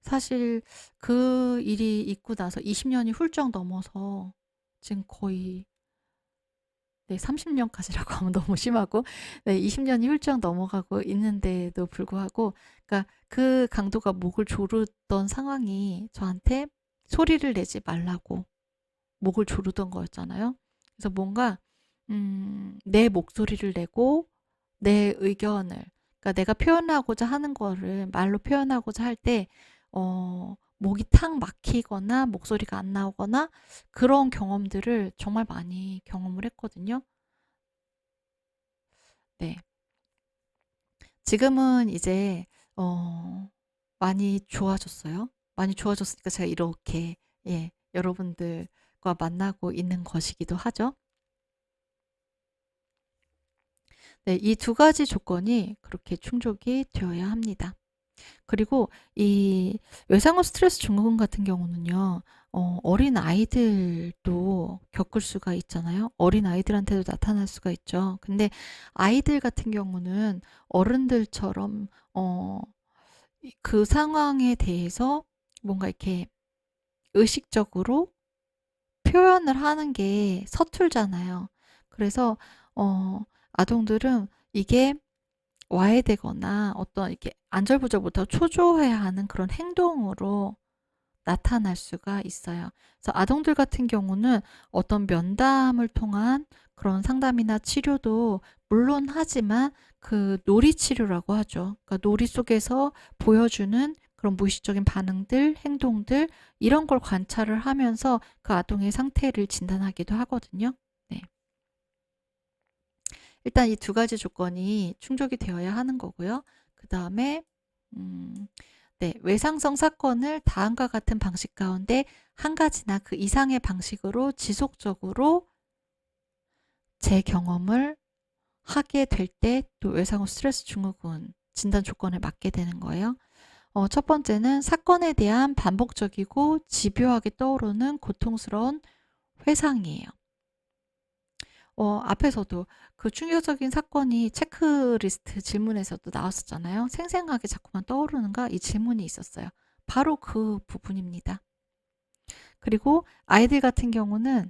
사실 그 일이 있고 나서 20년이 훌쩍 넘어서 지금 거의 네 30년까지라고 하면 너무 심하고 네 20년이 훌쩍 넘어가고 있는데도 불구하고 그러니까 그 강도가 목을 조르던 상황이 저한테 소리를 내지 말라고 목을 조르던 거였잖아요. 그래서 뭔가 내 목소리를 내고 내 의견을 그러니까 내가 표현하고자 하는 거를 말로 표현하고자 할 때 목이 탁 막히거나 목소리가 안 나오거나 그런 경험들을 정말 많이 경험을 했거든요. 네. 지금은 이제 많이 좋아졌어요. 많이 좋아졌으니까 제가 이렇게 예, 여러분들과 만나고 있는 것이기도 하죠. 네, 이 두 가지 조건이 그렇게 충족이 되어야 합니다. 그리고 이 외상후 스트레스 증후군 같은 경우는요, 어린 아이들도 겪을 수가 있잖아요. 어린 아이들한테도 나타날 수가 있죠. 근데 아이들 같은 경우는 어른들처럼 그 상황에 대해서 뭔가 이렇게 의식적으로 표현을 하는 게 서툴잖아요. 그래서 아동들은 이게 와해되거나 어떤 이렇게 안절부절부터 초조해야 하는 그런 행동으로 나타날 수가 있어요. 그래서 아동들 같은 경우는 어떤 면담을 통한 그런 상담이나 치료도 물론 하지만 그 놀이 치료라고 하죠. 그러니까 놀이 속에서 보여주는 그런 무의식적인 반응들, 행동들 이런 걸 관찰을 하면서 그 아동의 상태를 진단하기도 하거든요. 네. 일단 이 두 가지 조건이 충족이 되어야 하는 거고요. 그 다음에 네, 외상성 사건을 다음과 같은 방식 가운데 한 가지나 그 이상의 방식으로 지속적으로 제 경험을 하게 될 때 또 외상후 스트레스 증후군 진단 조건에 맞게 되는 거예요. 첫 번째는 사건에 대한 반복적이고 집요하게 떠오르는 고통스러운 회상이에요. 앞에서도 그 충격적인 사건이 체크리스트 질문에서도 나왔었잖아요. 생생하게 자꾸만 떠오르는가? 이 질문이 있었어요. 바로 그 부분입니다. 그리고 아이들 같은 경우는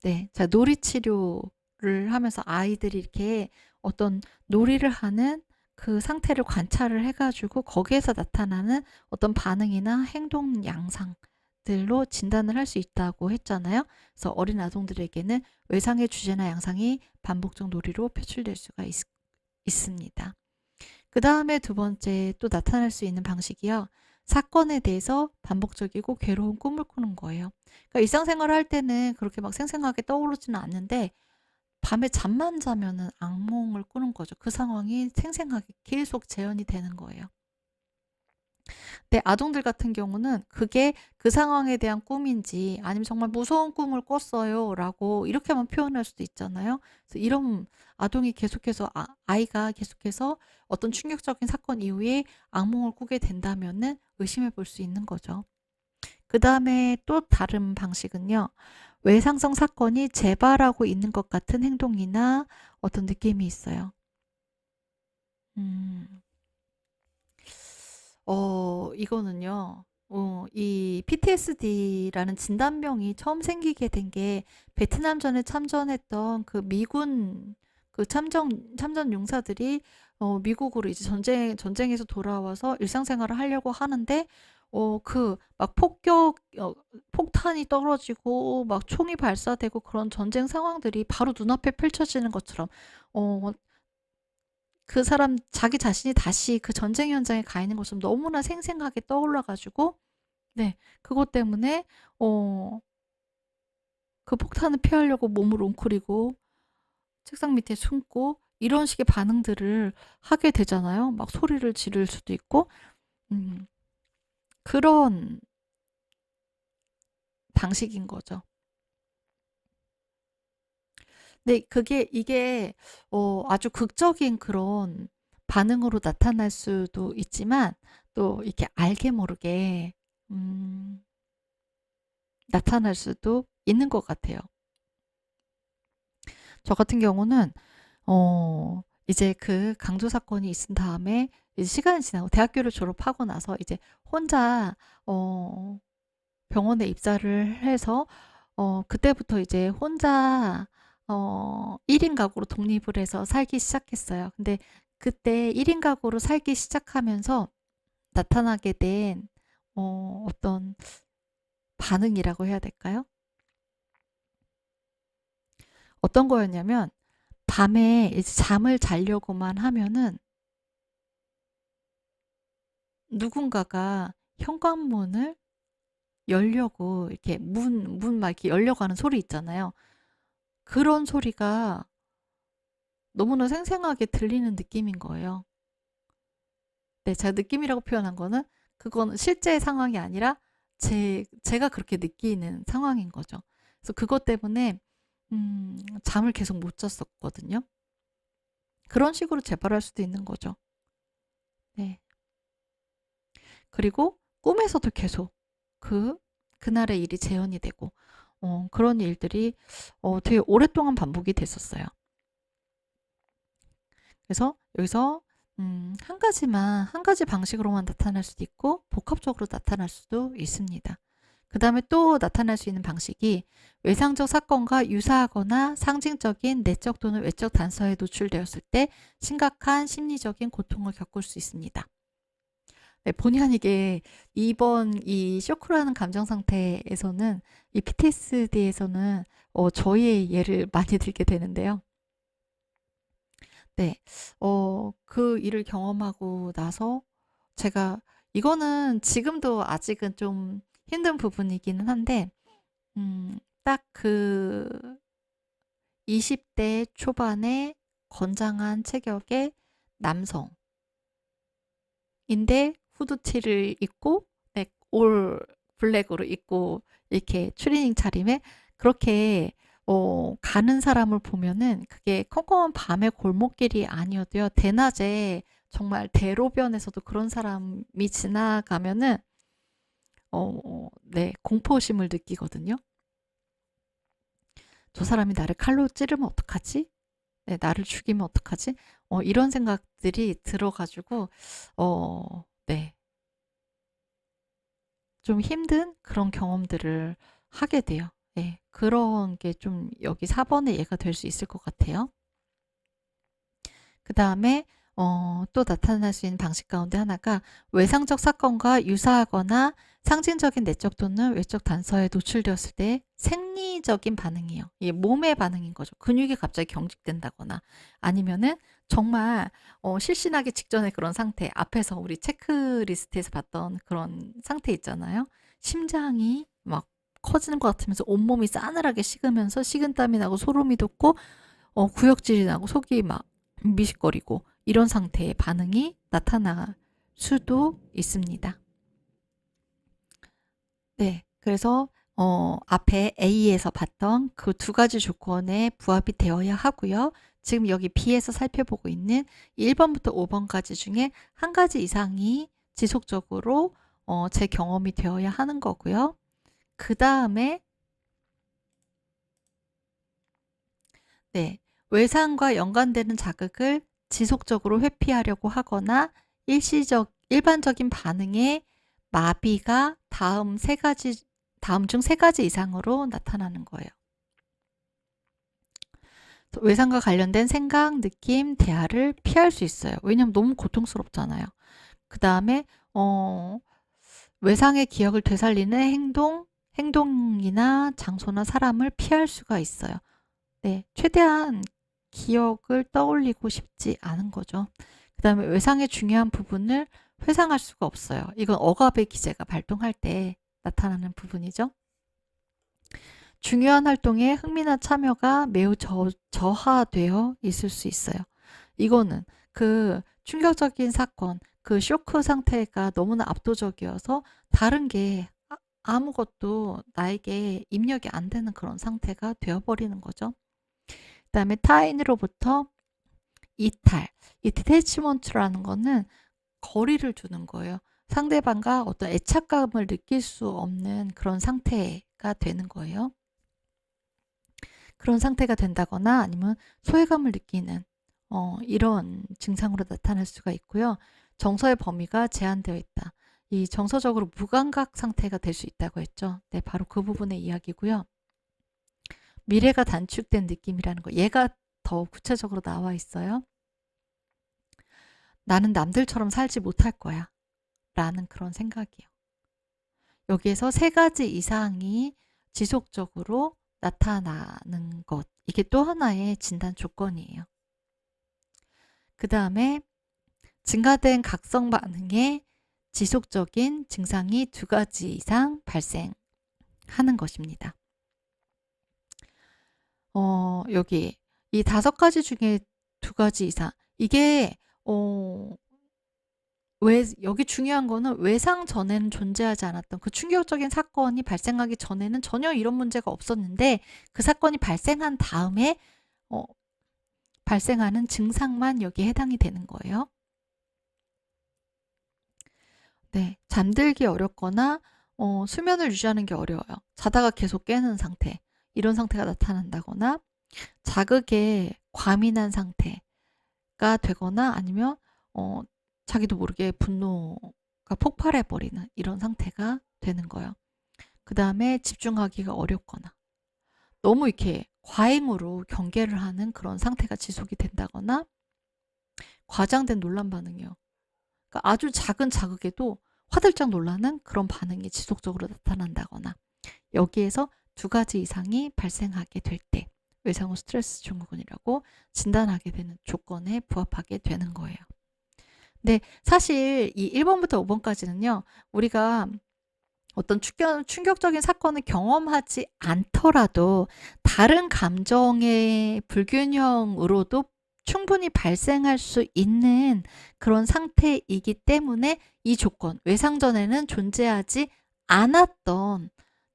네, 자, 놀이 치료를 하면서 아이들이 이렇게 어떤 놀이를 하는 그 상태를 관찰을 해가지고 거기에서 나타나는 어떤 반응이나 행동 양상 들로 진단을 할 수 있다고 했잖아요. 그래서 어린 아동들에게는 외상의 주제나 양상이 반복적 놀이로 표출될 수가 있습니다. 그 다음에 두 번째 또 나타날 수 있는 방식이요. 사건에 대해서 반복적이고 괴로운 꿈을 꾸는 거예요. 그러니까 일상생활을 할 때는 그렇게 막 생생하게 떠오르지는 않는데 밤에 잠만 자면은 악몽을 꾸는 거죠. 그 상황이 생생하게 계속 재현이 되는 거예요. 근데 아동들 같은 경우는 그게 그 상황에 대한 꿈인지 아니면 정말 무서운 꿈을 꿨어요 라고 이렇게만 표현할 수도 있잖아요. 그래서 이런 아동이 계속해서 아이가 계속해서 어떤 충격적인 사건 이후에 악몽을 꾸게 된다면은 의심해 볼 수 있는 거죠. 그 다음에 또 다른 방식은요. 외상성 사건이 재발하고 있는 것 같은 행동이나 어떤 느낌이 있어요. 음. 이거는요. 이 PTSD라는 진단병이 처음 생기게 된 게 베트남전에 참전했던 그 미군 그 참전 용사들이 미국으로 이제 전쟁에서 돌아와서 일상생활을 하려고 하는데 그 막 폭탄이 떨어지고 막 총이 발사되고 그런 전쟁 상황들이 바로 눈앞에 펼쳐지는 것처럼 어 그 사람 자기 자신이 다시 그 전쟁 현장에 가 있는 것처럼 너무나 생생하게 떠올라 가지고 네 그것 때문에 어 그 폭탄을 피하려고 몸을 웅크리고 책상 밑에 숨고 이런 식의 반응들을 하게 되잖아요. 막 소리를 지를 수도 있고 음 그런 방식인 거죠. 네 이게 아주 극적인 그런 반응으로 나타날 수도 있지만 또 이렇게 알게 모르게 음 나타날 수도 있는 것 같아요. 저 같은 경우는 이제 그 강도 사건이 있은 다음에 이제 시간이 지나고 대학교를 졸업하고 나서 이제 혼자 병원에 입사를 해서 그때부터 이제 혼자 1인 가구로 독립을 해서 살기 시작했어요. 근데 그때 1인 가구로 살기 시작하면서 나타나게 된 어떤 반응이라고 해야 될까요? 어떤 거였냐면 밤에 이제 잠을 자려고만 하면은 누군가가 현관문을 열려고 이렇게 문 막 이렇게 열려고 하는 소리 있잖아요. 그런 소리가 너무나 생생하게 들리는 느낌인 거예요. 네, 제가 느낌이라고 표현한 거는 그건 실제 상황이 아니라 제가 그렇게 느끼는 상황인 거죠. 그래서 그것 때문에 잠을 계속 못 잤었거든요. 그런 식으로 재발할 수도 있는 거죠. 네. 그리고 꿈에서도 계속 그날의 일이 재현이 되고 그런 일들이 되게 오랫동안 반복이 됐었어요. 그래서 여기서 한 가지 방식으로만 나타날 수도 있고 복합적으로 나타날 수도 있습니다. 그 다음에 또 나타날 수 있는 방식이 외상적 사건과 유사하거나 상징적인 내적 또는 외적 단서에 노출되었을 때 심각한 심리적인 고통을 겪을 수 있습니다. 네, 본의 아니게 이번 이 쇼크라는 감정 상태에서는 이 PTSD에서는 저희의 예를 많이 들게 되는데요. 네, 그 일을 경험하고 나서 제가 이거는 지금도 아직은 좀 힘든 부분이기는 한데, 딱 그 20대 초반의 건장한 체격의 남성인데 후드티를 입고 네, 올 블랙으로 입고 이렇게 추리닝 차림에 그렇게 가는 사람을 보면은 그게 컴컴한 밤의 골목길이 아니어도요. 대낮에 정말 대로변에서도 그런 사람이 지나가면은 네, 공포심을 느끼거든요. 저 사람이 나를 칼로 찌르면 어떡하지? 네, 나를 죽이면 어떡하지? 이런 생각들이 들어가지고 네, 좀 힘든 그런 경험들을 하게 돼요. 네, 그런 게 좀 여기 4번의 예가 될 수 있을 것 같아요. 그 다음에 또 나타날 수 있는 방식 가운데 하나가 외상적 사건과 유사하거나 상징적인 내적 또는 외적 단서에 노출되었을 때 생리적인 반응이에요. 이게 몸의 반응인 거죠. 근육이 갑자기 경직된다거나 아니면은 정말 실신하기 직전의 그런 상태, 앞에서 우리 체크리스트에서 봤던 그런 상태 있잖아요. 심장이 막 커지는 것 같으면서 온몸이 싸늘하게 식으면서 식은땀이 나고 소름이 돋고 구역질이 나고 속이 막 미식거리고 이런 상태의 반응이 나타날 수도 있습니다. 네, 그래서 앞에 A에서 봤던 그 두 가지 조건에 부합이 되어야 하고요. 지금 여기 B에서 살펴보고 있는 1번부터 5번까지 중에 한 가지 이상이 지속적으로 제 경험이 되어야 하는 거고요. 그 다음에 네, 외상과 연관되는 자극을 지속적으로 회피하려고 하거나 일반적인 반응에 마비가 다음 중 세 가지 이상으로 나타나는 거예요. 외상과 관련된 생각, 느낌, 대화를 피할 수 있어요. 왜냐면 너무 고통스럽잖아요. 그 다음에 외상의 기억을 되살리는 행동이나 장소나 사람을 피할 수가 있어요. 네, 최대한 기억을 떠올리고 싶지 않은 거죠. 그 다음에 외상의 중요한 부분을 회상할 수가 없어요. 이건 억압의 기제가 발동할 때 나타나는 부분이죠. 중요한 활동에 흥미나 참여가 매우 저하되어 있을 수 있어요. 이거는 그 충격적인 사건, 그 쇼크 상태가 너무나 압도적이어서 다른 게 아무것도 나에게 입력이 안 되는 그런 상태가 되어버리는 거죠. 그 다음에 타인으로부터 이탈. 이 디태치먼트라는 거는 거리를 두는 거예요. 상대방과 어떤 애착감을 느낄 수 없는 그런 상태가 되는 거예요. 그런 상태가 된다거나 아니면 소외감을 느끼는 이런 증상으로 나타날 수가 있고요. 정서의 범위가 제한되어 있다. 이 정서적으로 무감각 상태가 될 수 있다고 했죠. 네, 바로 그 부분의 이야기고요. 미래가 단축된 느낌이라는 거. 얘가 더 구체적으로 나와 있어요. 나는 남들처럼 살지 못할 거야. 라는 그런 생각이에요. 여기에서 세 가지 이상이 지속적으로 나타나는 것. 이게 또 하나의 진단 조건이에요. 그 다음에 증가된 각성 반응에 지속적인 증상이 두 가지 이상 발생하는 것입니다. 여기 이 5가지 중에 2가지 이상. 이게 여기 중요한 거는 외상 전에는 존재하지 않았던 그 충격적인 사건이 발생하기 전에는 전혀 이런 문제가 없었는데 그 사건이 발생한 다음에 발생하는 증상만 여기에 해당이 되는 거예요. 네, 잠들기 어렵거나 수면을 유지하는 게 어려워요. 자다가 계속 깨는 상태, 이런 상태가 나타난다거나 자극에 과민한 상태가 되거나 아니면 자기도 모르게 분노가 폭발해버리는 이런 상태가 되는 거예요. 그 다음에 집중하기가 어렵거나 너무 이렇게 과잉으로 경계를 하는 그런 상태가 지속이 된다거나 과장된 논란 반응이요. 그러니까 아주 작은 자극에도 화들짝 놀라는 그런 반응이 지속적으로 나타난다거나 여기에서 2가지 이상이 발생하게 될 때 외상후 스트레스 증후군이라고 진단하게 되는 조건에 부합하게 되는 거예요. 근데 사실 이 1번부터 5번까지는요. 우리가 어떤 충격적인 사건을 경험하지 않더라도 다른 감정의 불균형으로도 충분히 발생할 수 있는 그런 상태이기 때문에 이 조건, 외상 전에는 존재하지 않았던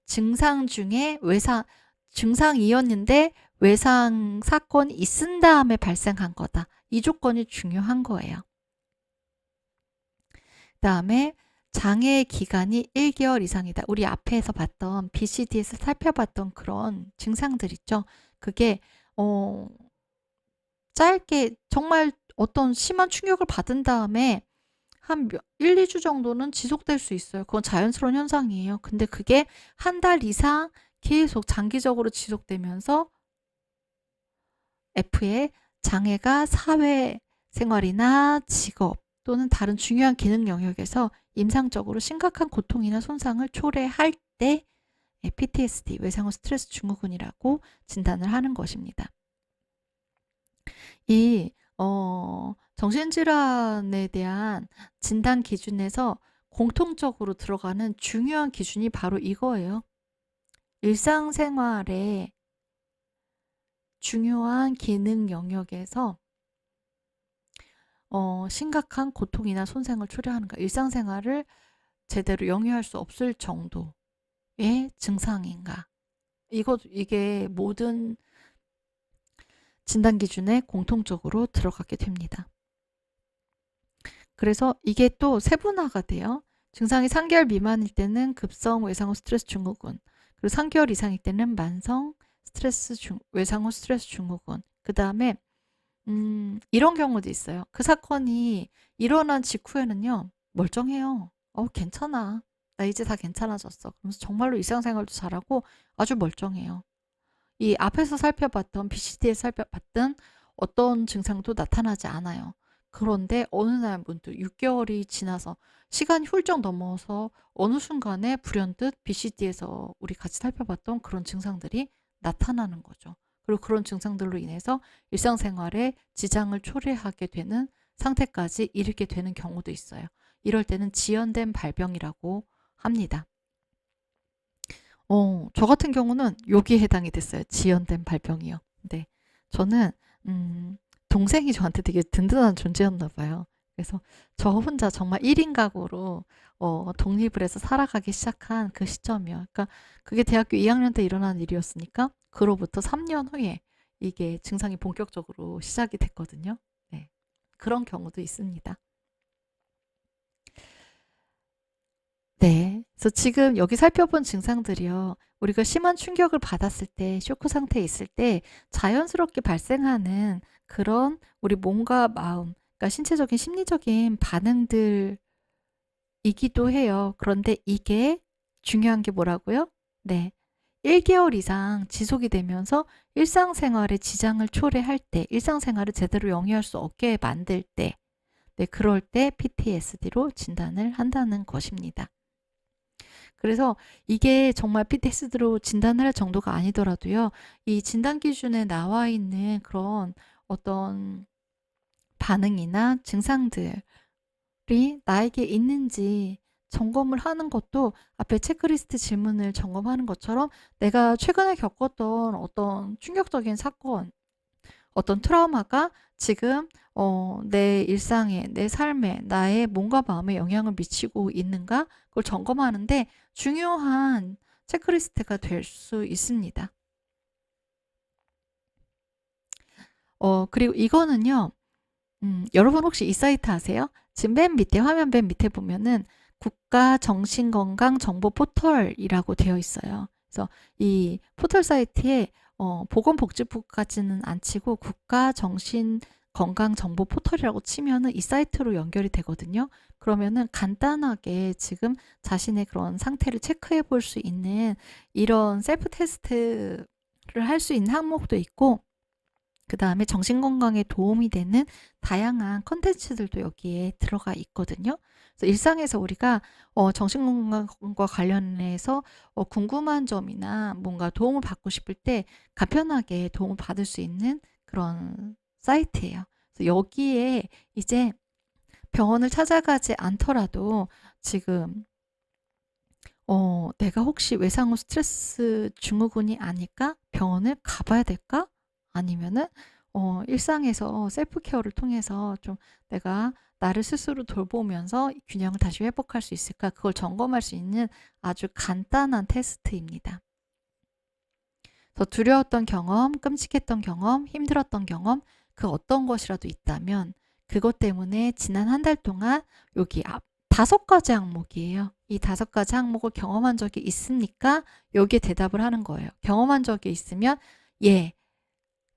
증상 중에 증상이었는데 외상 사건이 있은 다음에 발생한 거다. 이 조건이 중요한 거예요. 그 다음에 장애의 기간이 1개월 이상이다. 우리 앞에서 봤던 BCD에서 살펴봤던 그런 증상들 있죠. 그게 짧게 정말 어떤 심한 충격을 받은 다음에 한 1, 2주 정도는 지속될 수 있어요. 그건 자연스러운 현상이에요. 근데 그게 한 달 이상 계속 장기적으로 지속되면서 F의 장애가 생활이나 직업 또는 다른 중요한 기능 영역에서 임상적으로 심각한 고통이나 손상을 초래할 때 PTSD, 외상후 스트레스 증후군이라고 진단을 하는 것입니다. 이 정신질환에 대한 진단 기준에서 공통적으로 들어가는 중요한 기준이 바로 이거예요. 일상생활의 중요한 기능 영역에서 심각한 고통이나 손상을 초래하는 것, 일상생활을 제대로 영위할 수 없을 정도의 증상인가. 이게 모든 진단 기준에 공통적으로 들어가게 됩니다. 그래서 이게 또 세분화가 돼요. 증상이 3개월 미만일 때는 급성 외상후 스트레스 증후군, 그리고 3개월 이상일 때는 만성 외상후 스트레스 증후군. 그 다음에 이런 경우도 있어요. 그 사건이 일어난 직후에는요, 멀쩡해요. 괜찮아. 나 이제 다 괜찮아졌어. 그러면서 정말로 일상생활도 잘하고 아주 멀쩡해요. 이 앞에서 살펴봤던 BCD에서 살펴봤던 어떤 증상도 나타나지 않아요. 그런데 어느 날 문득 6개월이 지나서 시간이 훌쩍 넘어서 어느 순간에 불현듯 BCD에서 우리 같이 살펴봤던 그런 증상들이 나타나는 거죠. 그리고 그런 증상들로 인해서 일상생활에 지장을 초래하게 되는 상태까지 이르게 되는 경우도 있어요. 이럴 때는 지연된 발병이라고 합니다. 저 같은 경우는 여기에 해당이 됐어요. 지연된 발병이요. 네. 저는, 동생이 저한테 되게 든든한 존재였나 봐요. 그래서 저 혼자 정말 1인 가구로, 독립을 해서 살아가기 시작한 그 시점이요. 그러니까 그게 대학교 2학년 때 일어난 일이었으니까, 그로부터 3년 후에 이게 증상이 본격적으로 시작이 됐거든요. 네. 그런 경우도 있습니다. 네. 그래서 지금 여기 살펴본 증상들이요. 우리가 심한 충격을 받았을 때, 쇼크 상태에 있을 때 자연스럽게 발생하는 그런 우리 몸과 마음, 그러니까 신체적인 심리적인 반응들이기도 해요. 그런데 이게 중요한 게 뭐라고요? 네. 1개월 이상 지속이 되면서 일상생활에 지장을 초래할 때, 일상생활을 제대로 영위할 수 없게 만들 때, 네, 그럴 때 PTSD로 진단을 한다는 것입니다. 그래서 이게 정말 PTSD로 진단을 할 정도가 아니더라도요, 이 진단 기준에 나와 있는 그런 어떤 반응이나 증상들이 나에게 있는지 점검을 하는 것도 앞에 체크리스트 질문을 점검하는 것처럼 내가 최근에 겪었던 어떤 충격적인 사건, 어떤 트라우마가 지금 내 일상에, 내 삶에, 나의 몸과 마음에 영향을 미치고 있는가? 그걸 점검하는데 중요한 체크리스트가 될 수 있습니다. 그리고 이거는요, 여러분 혹시 이 사이트 아세요? 지금 맨 밑에, 화면 맨 밑에 보면은 국가정신건강정보 포털이라고 되어 있어요. 그래서 이 포털 사이트에 보건복지부까지는 안 치고 국가정신건강정보 포털이라고 치면은 이 사이트로 연결이 되거든요. 그러면은 간단하게 지금 자신의 그런 상태를 체크해 볼 수 있는 이런 셀프 테스트를 할 수 있는 항목도 있고, 그 다음에 정신건강에 도움이 되는 다양한 컨텐츠들도 여기에 들어가 있거든요. 그래서 일상에서 우리가 정신건강과 관련해서 궁금한 점이나 뭔가 도움을 받고 싶을 때 간편하게 도움을 받을 수 있는 그런 사이트예요. 그래서 여기에 이제 병원을 찾아가지 않더라도 지금 내가 혹시 외상후 스트레스 증후군이 아닐까? 병원을 가봐야 될까? 아니면은 일상에서 셀프 케어를 통해서 좀 내가 나를 스스로 돌보면서 균형을 다시 회복할 수 있을까? 그걸 점검할 수 있는 아주 간단한 테스트입니다. 더 두려웠던 경험, 끔찍했던 경험, 힘들었던 경험, 그 어떤 것이라도 있다면 그것 때문에 지난 한 달 동안 여기 5가지 항목이에요. 이 5가지 항목을 경험한 적이 있습니까? 여기에 대답을 하는 거예요. 경험한 적이 있으면 예,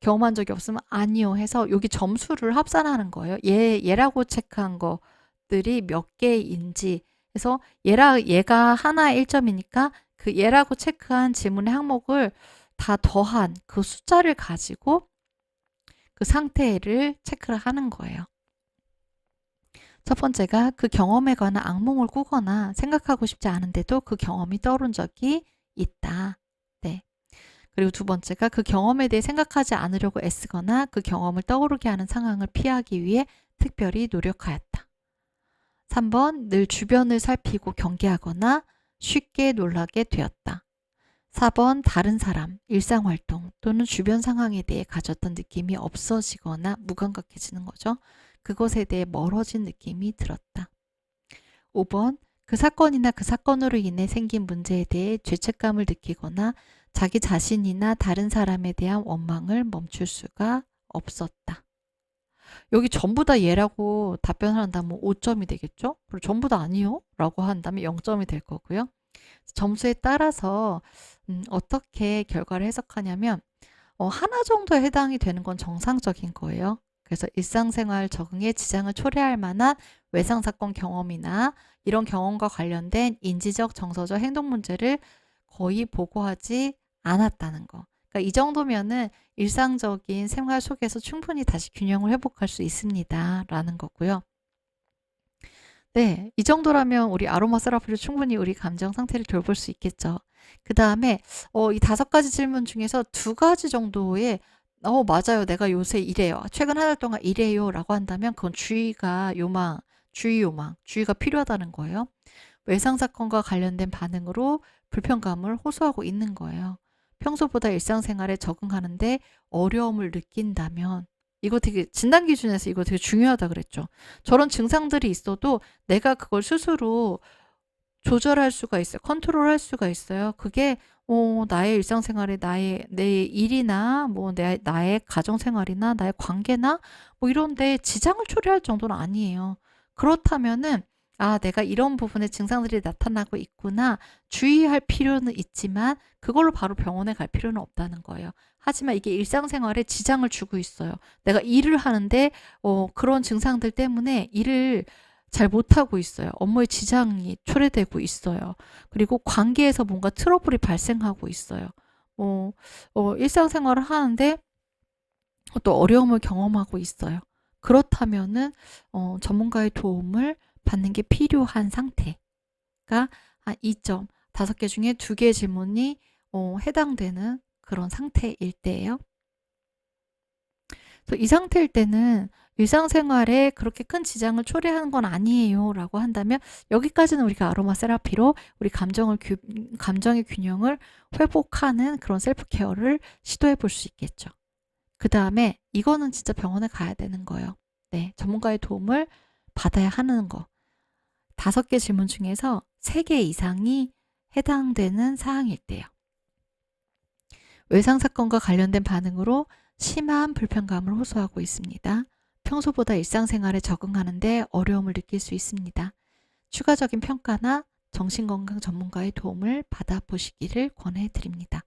경험한 적이 없으면 아니요 해서 여기 점수를 합산하는 거예요. 얘라고 체크한 것들이 몇 개인지 해서 얘가 하나의 1점이니까 그 얘라고 체크한 질문의 항목을 다 더한 그 숫자를 가지고 그 상태를 체크를 하는 거예요. 첫 번째가 그 경험에 관한 악몽을 꾸거나 생각하고 싶지 않은데도 그 경험이 떠오른 적이 있다. 네. 그리고 두 번째가 그 경험에 대해 생각하지 않으려고 애쓰거나 그 경험을 떠오르게 하는 상황을 피하기 위해 특별히 노력하였다. 3번 늘 주변을 살피고 경계하거나 쉽게 놀라게 되었다. 4번 다른 사람, 일상활동 또는 주변 상황에 대해 가졌던 느낌이 없어지거나 무감각해지는 거죠. 그것에 대해 멀어진 느낌이 들었다. 5번 그 사건이나 그 사건으로 인해 생긴 문제에 대해 죄책감을 느끼거나 자기 자신이나 다른 사람에 대한 원망을 멈출 수가 없었다. 여기 전부 다 예라고 답변을 한다면 5점이 되겠죠? 그리고 전부 다 아니요? 라고 한다면 0점이 될 거고요. 점수에 따라서 어떻게 결과를 해석하냐면 하나 정도에 해당이 되는 건 정상적인 거예요. 그래서 일상생활 적응에 지장을 초래할 만한 외상사건 경험이나 이런 경험과 관련된 인지적, 정서적 행동 문제를 거의 보고하지 않았다는 거. 그러니까 이 정도면은 일상적인 생활 속에서 충분히 다시 균형을 회복할 수 있습니다. 라는 거고요. 네, 이 정도라면 우리 아로마 세라피로 충분히 우리 감정 상태를 돌볼 수 있겠죠. 그 다음에 이 5가지 질문 중에서 2가지 정도의 맞아요. 내가 요새 이래요. 최근 한 달 동안 이래요. 라고 한다면 그건 주의가 필요하다는 거예요. 외상사건과 관련된 반응으로 불편감을 호소하고 있는 거예요. 평소보다 일상생활에 적응하는데 어려움을 느낀다면 이거 되게 진단 기준에서 이거 되게 중요하다 그랬죠. 저런 증상들이 있어도 내가 그걸 스스로 조절할 수가 있어요. 컨트롤할 수가 있어요. 그게 나의 일상생활에 내 일이나 나의 가정생활이나 나의 관계나 이런 데 지장을 초래할 정도는 아니에요. 그렇다면은 내가 이런 부분에 증상들이 나타나고 있구나. 주의할 필요는 있지만 그걸로 바로 병원에 갈 필요는 없다는 거예요. 하지만 이게 일상생활에 지장을 주고 있어요. 내가 일을 하는데 그런 증상들 때문에 일을 잘 못하고 있어요. 업무에 지장이 초래되고 있어요. 그리고 관계에서 뭔가 트러블이 발생하고 있어요. 일상생활을 하는데 또 어려움을 경험하고 있어요. 그렇다면은 전문가의 도움을 받는 게 필요한 상태가 한 2점, 5개 중에 2개의 질문이 해당되는 그런 상태일 때예요. 이 상태일 때는 일상생활에 그렇게 큰 지장을 초래하는 건 아니에요 라고 한다면 여기까지는 우리가 아로마 세라피로 우리 감정의 균형을 회복하는 그런 셀프 케어를 시도해 볼 수 있겠죠. 그 다음에 이거는 진짜 병원에 가야 되는 거예요. 네, 전문가의 도움을 받아야 하는 거. 5개 질문 중에서 3개 이상이 해당되는 사항일 때요. 외상사건과 관련된 반응으로 심한 불편감을 호소하고 있습니다. 평소보다 일상생활에 적응하는데 어려움을 느낄 수 있습니다. 추가적인 평가나 정신건강 전문가의 도움을 받아보시기를 권해드립니다.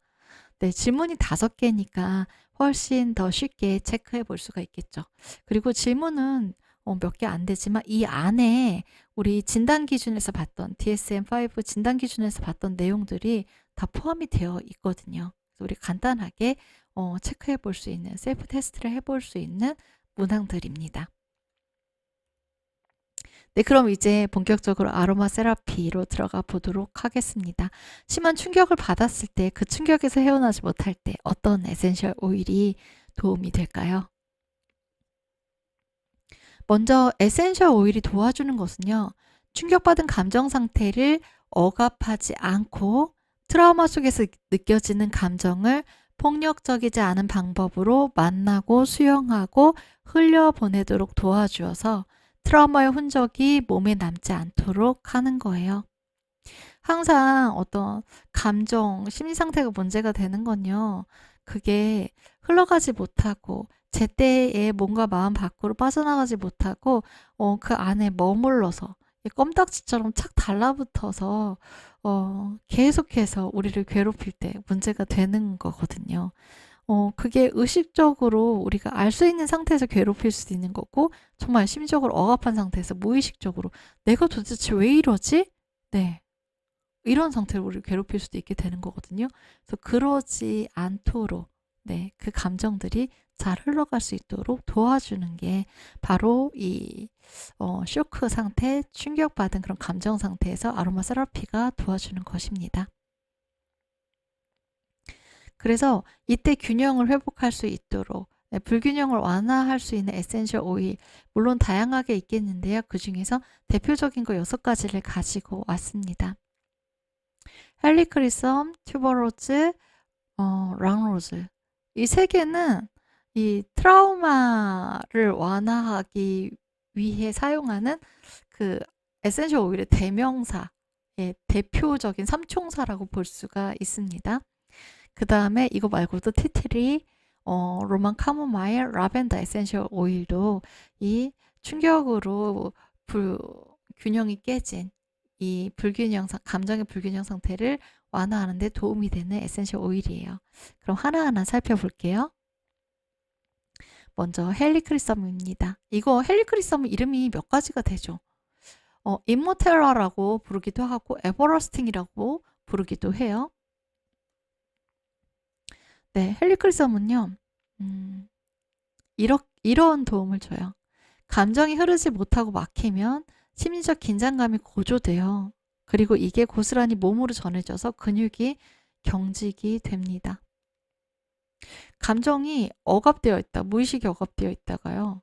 네, 질문이 5개니까 훨씬 더 쉽게 체크해 볼 수가 있겠죠. 그리고 질문은 몇 개 안 되지만 이 안에 우리 진단 기준에서 봤던 DSM-5 진단 기준에서 봤던 내용들이 다 포함이 되어 있거든요. 그래서 우리 간단하게 체크해 볼 수 있는 셀프 테스트를 해볼 수 있는 문항들입니다. 네, 그럼 이제 본격적으로 아로마 세라피로 들어가 보도록 하겠습니다. 심한 충격을 받았을 때 그 충격에서 헤어나지 못할 때 어떤 에센셜 오일이 도움이 될까요? 먼저 에센셜 오일이 도와주는 것은요. 충격받은 감정 상태를 억압하지 않고 트라우마 속에서 느껴지는 감정을 폭력적이지 않은 방법으로 만나고 수용하고 흘려보내도록 도와주어서 트라우마의 흔적이 몸에 남지 않도록 하는 거예요. 항상 어떤 감정, 심리 상태가 문제가 되는 건요. 그게 흘러가지 못하고 제때에 뭔가 마음 밖으로 빠져나가지 못하고 그 안에 머물러서 껌딱지처럼 착 달라붙어서 계속해서 우리를 괴롭힐 때 문제가 되는 거거든요. 그게 의식적으로 우리가 알 수 있는 상태에서 괴롭힐 수도 있는 거고 정말 심리적으로 억압한 상태에서 무의식적으로 내가 도대체 왜 이러지? 네. 이런 상태로 우리를 괴롭힐 수도 있게 되는 거거든요. 그래서 그러지 않도록 네, 그 감정들이 잘 흘러갈 수 있도록 도와주는 게 바로 이 쇼크 상태, 충격받은 그런 감정 상태에서 아로마 세라피가 도와주는 것입니다. 그래서 이때 균형을 회복할 수 있도록 불균형을 완화할 수 있는 에센셜 오일, 물론 다양하게 있겠는데요. 그 중에서 대표적인 거 6가지를 가지고 왔습니다. 헬리크리썸, 튜버로즈, 랑로즈. 이 3개는 이 트라우마를 완화하기 위해 사용하는 그 에센셜 오일의 대명사, 대표적인 삼총사라고 볼 수가 있습니다. 그 다음에 이거 말고도 티트리, 로만 카모마일, 라벤더 에센셜 오일도 이 충격으로 균형이 깨진 이 감정의 불균형 상태를 완화하는 데 도움이 되는 에센셜 오일이에요. 그럼 하나하나 살펴볼게요. 먼저 헬리크리썸입니다. 이거 헬리크리썸 이름이 몇 가지가 되죠. 임모텔라라고 부르기도 하고 에버러스팅이라고 부르기도 해요. 네, 헬리크리썸은요. 이런 도움을 줘요. 감정이 흐르지 못하고 막히면 심리적 긴장감이 고조돼요. 그리고 이게 고스란히 몸으로 전해져서 근육이 경직이 됩니다. 감정이 억압되어 있다, 무의식이 억압되어 있다가요.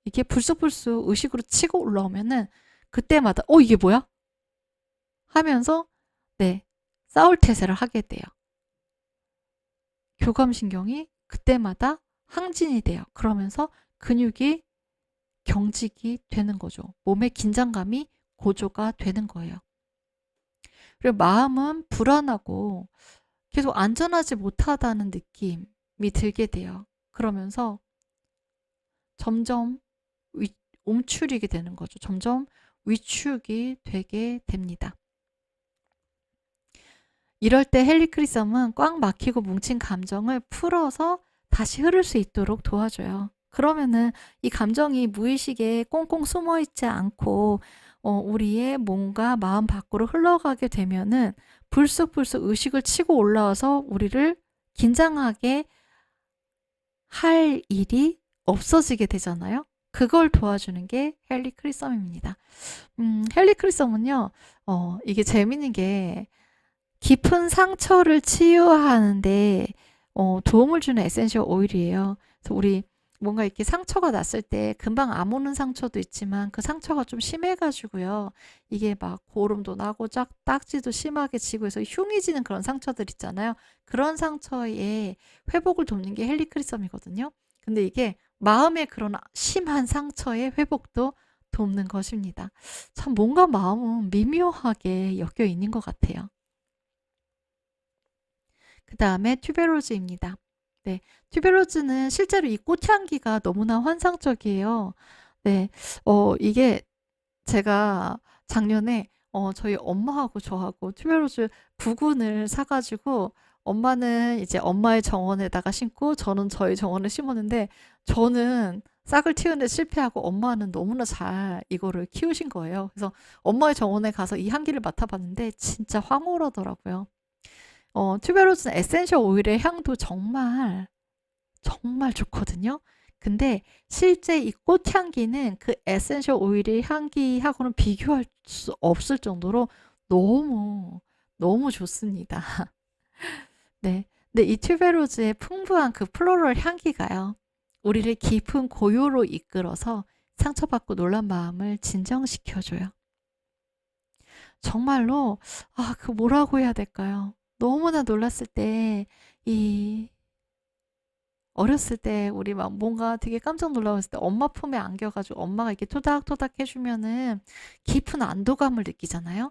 이게 불쑥불쑥 의식으로 치고 올라오면은 그때마다 이게 뭐야? 하면서 네, 싸울 태세를 하게 돼요. 교감신경이 그때마다 항진이 돼요. 그러면서 근육이 경직이 되는 거죠. 몸의 긴장감이 고조가 되는 거예요. 그리고 마음은 불안하고 계속 안전하지 못하다는 느낌이 들게 돼요. 그러면서 점점 움츠리게 되는 거죠. 점점 위축이 되게 됩니다. 이럴 때 헬리크리썸은 꽉 막히고 뭉친 감정을 풀어서 다시 흐를 수 있도록 도와줘요. 그러면은 이 감정이 무의식에 꽁꽁 숨어 있지 않고 우리의 몸과 마음 밖으로 흘러가게 되면은 불쑥불쑥 의식을 치고 올라와서 우리를 긴장하게 할 일이 없어지게 되잖아요. 그걸 도와주는 게 헬리크리썸입니다. 헬리크리썸은요, 이게 재밌는 게 깊은 상처를 치유하는데 도움을 주는 에센셜 오일이에요. 그래서 우리 뭔가 이렇게 상처가 났을 때 금방 아무는 상처도 있지만 그 상처가 좀 심해가지고요. 이게 막 고름도 나고 딱지도 심하게 지고 해서 흉이 지는 그런 상처들 있잖아요. 그런 상처의 회복을 돕는 게 헬리크리썸이거든요. 근데 이게 마음의 그런 심한 상처의 회복도 돕는 것입니다. 참 뭔가 마음은 미묘하게 엮여 있는 것 같아요. 그 다음에 튜베로즈입니다. 네, 튜베로즈는 실제로 이 꽃향기가 너무나 환상적이에요. 네, 이게 제가 작년에 저희 엄마하고 저하고 튜베로즈 부근을 사가지고 엄마는 이제 엄마의 정원에다가 심고 저는 저희 정원에 심었는데 저는 싹을 틔우는데 실패하고 엄마는 너무나 잘 이거를 키우신 거예요. 그래서 엄마의 정원에 가서 이 향기를 맡아봤는데 진짜 황홀하더라고요. 튜베로즈는 에센셜 오일의 향도 정말 정말 좋거든요. 근데 실제 이 꽃향기는 그 에센셜 오일의 향기하고는 비교할 수 없을 정도로 너무 너무 좋습니다. 네. 근데 이 튜베로즈의 풍부한 그 플로럴 향기가요. 우리를 깊은 고요로 이끌어서 상처받고 놀란 마음을 진정시켜줘요. 정말로 그 뭐라고 해야 될까요? 너무나 놀랐을 때 이 어렸을 때 우리 막 뭔가 되게 깜짝 놀라웠을 때 엄마 품에 안겨가지고 엄마가 이렇게 토닥토닥 해주면은 깊은 안도감을 느끼잖아요.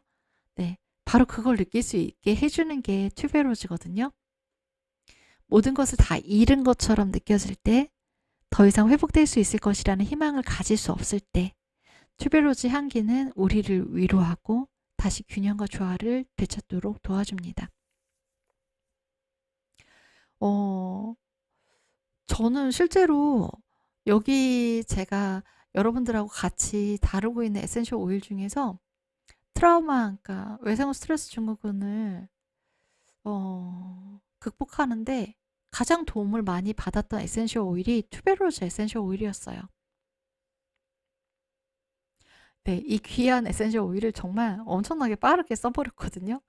네, 바로 그걸 느낄 수 있게 해주는 게 튜베로즈거든요. 모든 것을 다 잃은 것처럼 느껴질 때, 더 이상 회복될 수 있을 것이라는 희망을 가질 수 없을 때, 튜베로즈 향기는 우리를 위로하고 다시 균형과 조화를 되찾도록 도와줍니다. 저는 실제로 여기 제가 여러분들하고 같이 다루고 있는 에센셜 오일 중에서 트라우마, 그러니까 외상후 스트레스 증후군을 극복하는데 가장 도움을 많이 받았던 에센셜 오일이 투베로즈 에센셜 오일이었어요. 네, 이 귀한 에센셜 오일을 정말 엄청나게 빠르게 써버렸거든요.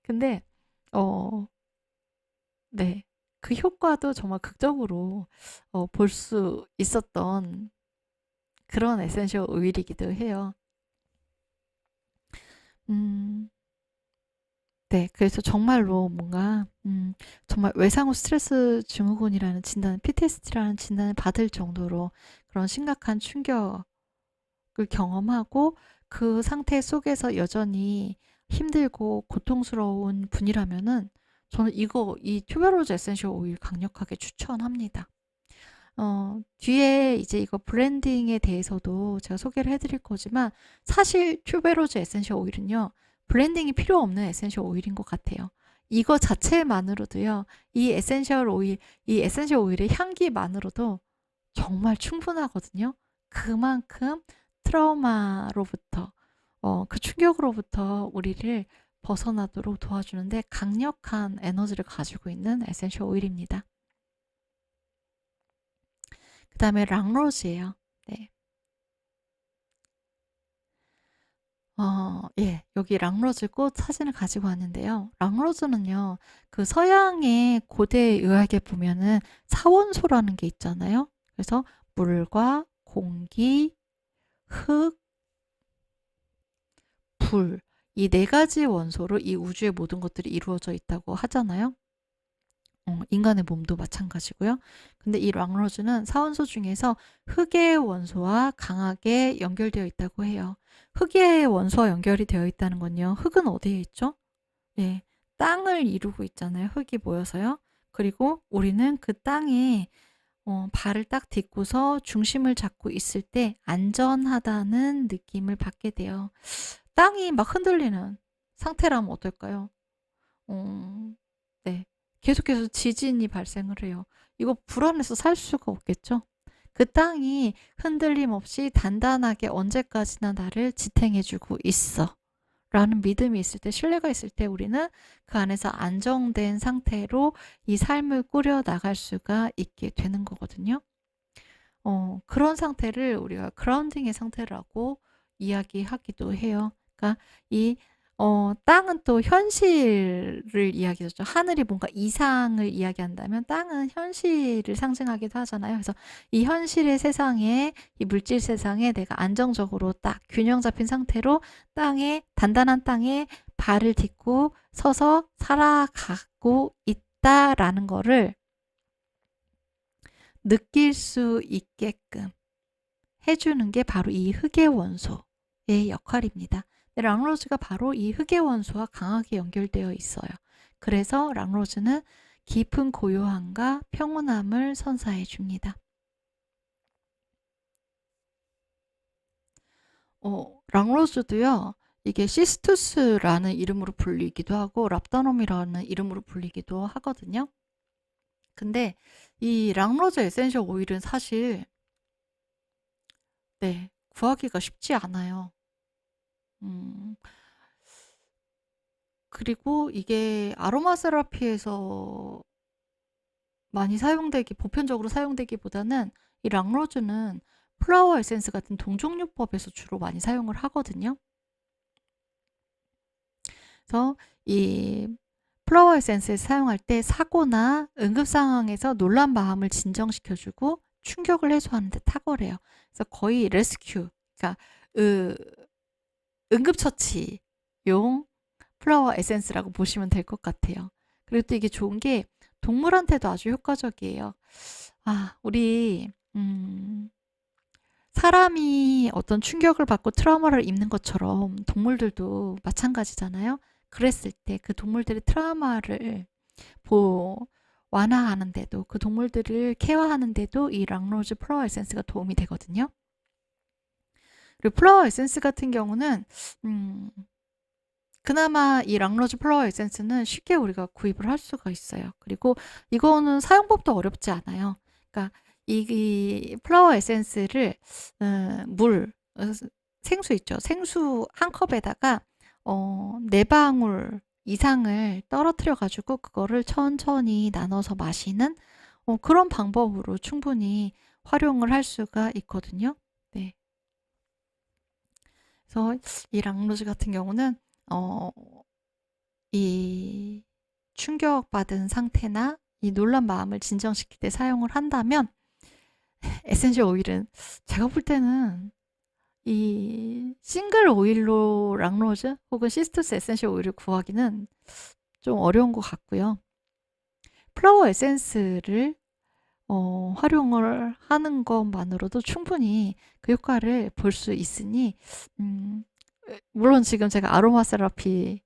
근데 어, 네, 그 효과도 정말 극적으로 볼 수 있었던 그런 에센셜 오일이기도 해요. 음, 네, 그래서 정말로 뭔가 정말 외상후 스트레스 증후군이라는 진단, PTSD라는 진단을 받을 정도로 그런 심각한 충격을 경험하고 그 상태 속에서 여전히 힘들고 고통스러운 분이라면은 저는 이 튜베로즈 에센셜 오일 강력하게 추천합니다. 뒤에 이제 이거 브랜딩에 대해서도 제가 소개를 해드릴 거지만 사실 튜베로즈 에센셜 오일은요, 브랜딩이 필요 없는 에센셜 오일인 것 같아요. 이거 자체만으로도요, 이 에센셜 오일의 향기만으로도 정말 충분하거든요. 그만큼 트라우마로부터, 그 충격으로부터 우리를 벗어나도록 도와주는데 강력한 에너지를 가지고 있는 에센셜 오일입니다. 그 다음에 랑로즈예요. 네. 예, 여기 랑로즈 꽃 사진을 가지고 왔는데요. 랑로즈는요, 그 서양의 고대 의학에 보면은 사원소라는 게 있잖아요. 그래서 물과 공기, 흙, 불, 이 네 가지 원소로 이 우주의 모든 것들이 이루어져 있다고 하잖아요. 인간의 몸도 마찬가지고요. 근데 이 랑로즈는 사원소 중에서 흙의 원소와 강하게 연결되어 있다고 해요. 흙의 원소와 연결이 되어 있다는 건요. 흙은 어디에 있죠? 예, 땅을 이루고 있잖아요. 흙이 모여서요. 그리고 우리는 그 땅에 발을 딱 딛고서 중심을 잡고 있을 때 안전하다는 느낌을 받게 돼요. 땅이 막 흔들리는 상태라면 어떨까요? 네. 계속해서 지진이 발생을 해요. 이거 불안해서 살 수가 없겠죠? 그 땅이 흔들림 없이 단단하게 언제까지나 나를 지탱해주고 있어. 라는 믿음이 있을 때, 신뢰가 있을 때 우리는 그 안에서 안정된 상태로 이 삶을 꾸려 나갈 수가 있게 되는 거거든요. 그런 상태를 우리가 그라운딩의 상태라고 이야기하기도 해요. 그러니까 이 땅은 또 현실을 이야기하죠. 하늘이 뭔가 이상을 이야기한다면 땅은 현실을 상징하기도 하잖아요. 그래서 이 현실의 세상에, 이 물질 세상에 내가 안정적으로 딱 균형 잡힌 상태로 단단한 땅에 발을 딛고 서서 살아가고 있다라는 거를 느낄 수 있게끔 해주는 게 바로 이 흙의 원소의 역할입니다. 랑로즈가 바로 이 흙의 원소와 강하게 연결되어 있어요. 그래서 랑로즈는 깊은 고요함과 평온함을 선사해 줍니다. 랑로즈도요, 이게 시스투스라는 이름으로 불리기도 하고 랍다놈이라는 이름으로 불리기도 하거든요. 근데 이 랑로즈 에센셜 오일은 사실 네, 구하기가 쉽지 않아요. 음, 그리고 이게 아로마 세라피에서 보편적으로 사용되기보다는 이 랑로즈는 플라워 에센스 같은 동종요법에서 주로 많이 사용을 하거든요. 그래서 이 플라워 에센스를 사용할 때 사고나 응급 상황에서 놀란 마음을 진정시켜주고 충격을 해소하는 데 탁월해요. 그래서 거의 레스큐, 그러니까 응급처치용 플라워 에센스라고 보시면 될 것 같아요. 그리고 또 이게 좋은 게 동물한테도 아주 효과적이에요. 우리 사람이 어떤 충격을 받고 트라우마를 입는 것처럼 동물들도 마찬가지잖아요. 그랬을 때 그 동물들의 트라우마를 완화하는데도, 그 동물들을 케어하는데도 이 랑로즈 플라워 에센스가 도움이 되거든요. 그리고 플라워 에센스 같은 경우는 그나마 이 랑로즈 플라워 에센스는 쉽게 우리가 구입을 할 수가 있어요. 그리고 이거는 사용법도 어렵지 않아요. 그러니까 이 플라워 에센스를 생수 있죠. 생수 한 컵에다가 4방울 이상을 떨어뜨려 가지고 그거를 천천히 나눠서 마시는 그런 방법으로 충분히 활용을 할 수가 있거든요. 네. 그래서 이 락로즈 같은 경우는 어, 이 충격받은 상태나 이 놀란 마음을 진정시킬 때 사용을 한다면 에센셜 오일은 제가 볼 때는 이 싱글 오일로 락로즈 혹은 시스투스 에센셜 오일을 구하기는 좀 어려운 것 같고요. 플라워 에센스를 활용을 하는 것만으로도 충분히 그 효과를 볼 수 있으니 물론 지금 제가 아로마 세라피를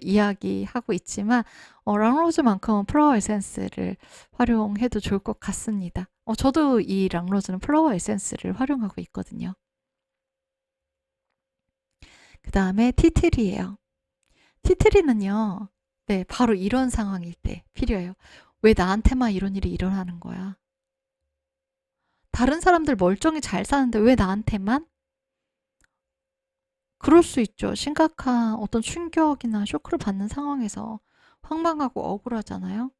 이야기하고 있지만 락로즈만큼은 플라워 에센스를 활용해도 좋을 것 같습니다. 저도 이 락로즈는 플라워 에센스를 활용하고 있거든요. 그 다음에 티트리예요. 티트리는요, 네, 바로 이런 상황일 때 필요해요. 왜 나한테만 이런 일이 일어나는 거야? 다른 사람들 멀쩡히 잘 사는데 왜 나한테만? 그럴 수 있죠. 심각한 어떤 충격이나 쇼크를 받는 상황에서 황망하고 억울하잖아요.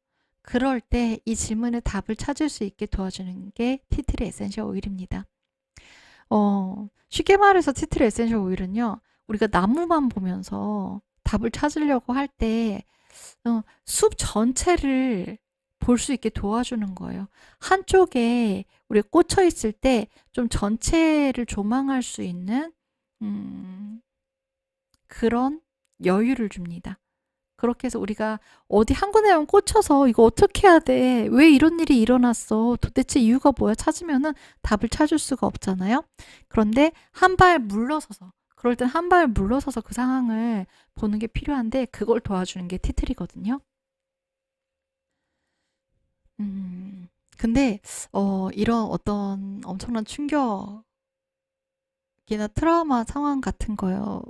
그럴 때 이 질문의 답을 찾을 수 있게 도와주는 게 티트리 에센셜 오일입니다. 쉽게 말해서 티트리 에센셜 오일은요, 우리가 나무만 보면서 답을 찾으려고 할 때 숲 전체를 볼 수 있게 도와주는 거예요. 한쪽에 우리가 꽂혀 있을 때 좀 전체를 조망할 수 있는 그런 여유를 줍니다. 그렇게 해서 우리가 어디 한 군데만 꽂혀서 이거 어떻게 해야 돼? 왜 이런 일이 일어났어? 도대체 이유가 뭐야? 찾으면은 답을 찾을 수가 없잖아요. 그런데 한 발 물러서서 그럴 땐 한 발 물러서서 그 상황을 보는 게 필요한데 그걸 도와주는 게 티트리거든요. 근데 이런 어떤 엄청난 충격이나 트라우마 상황 같은 거요.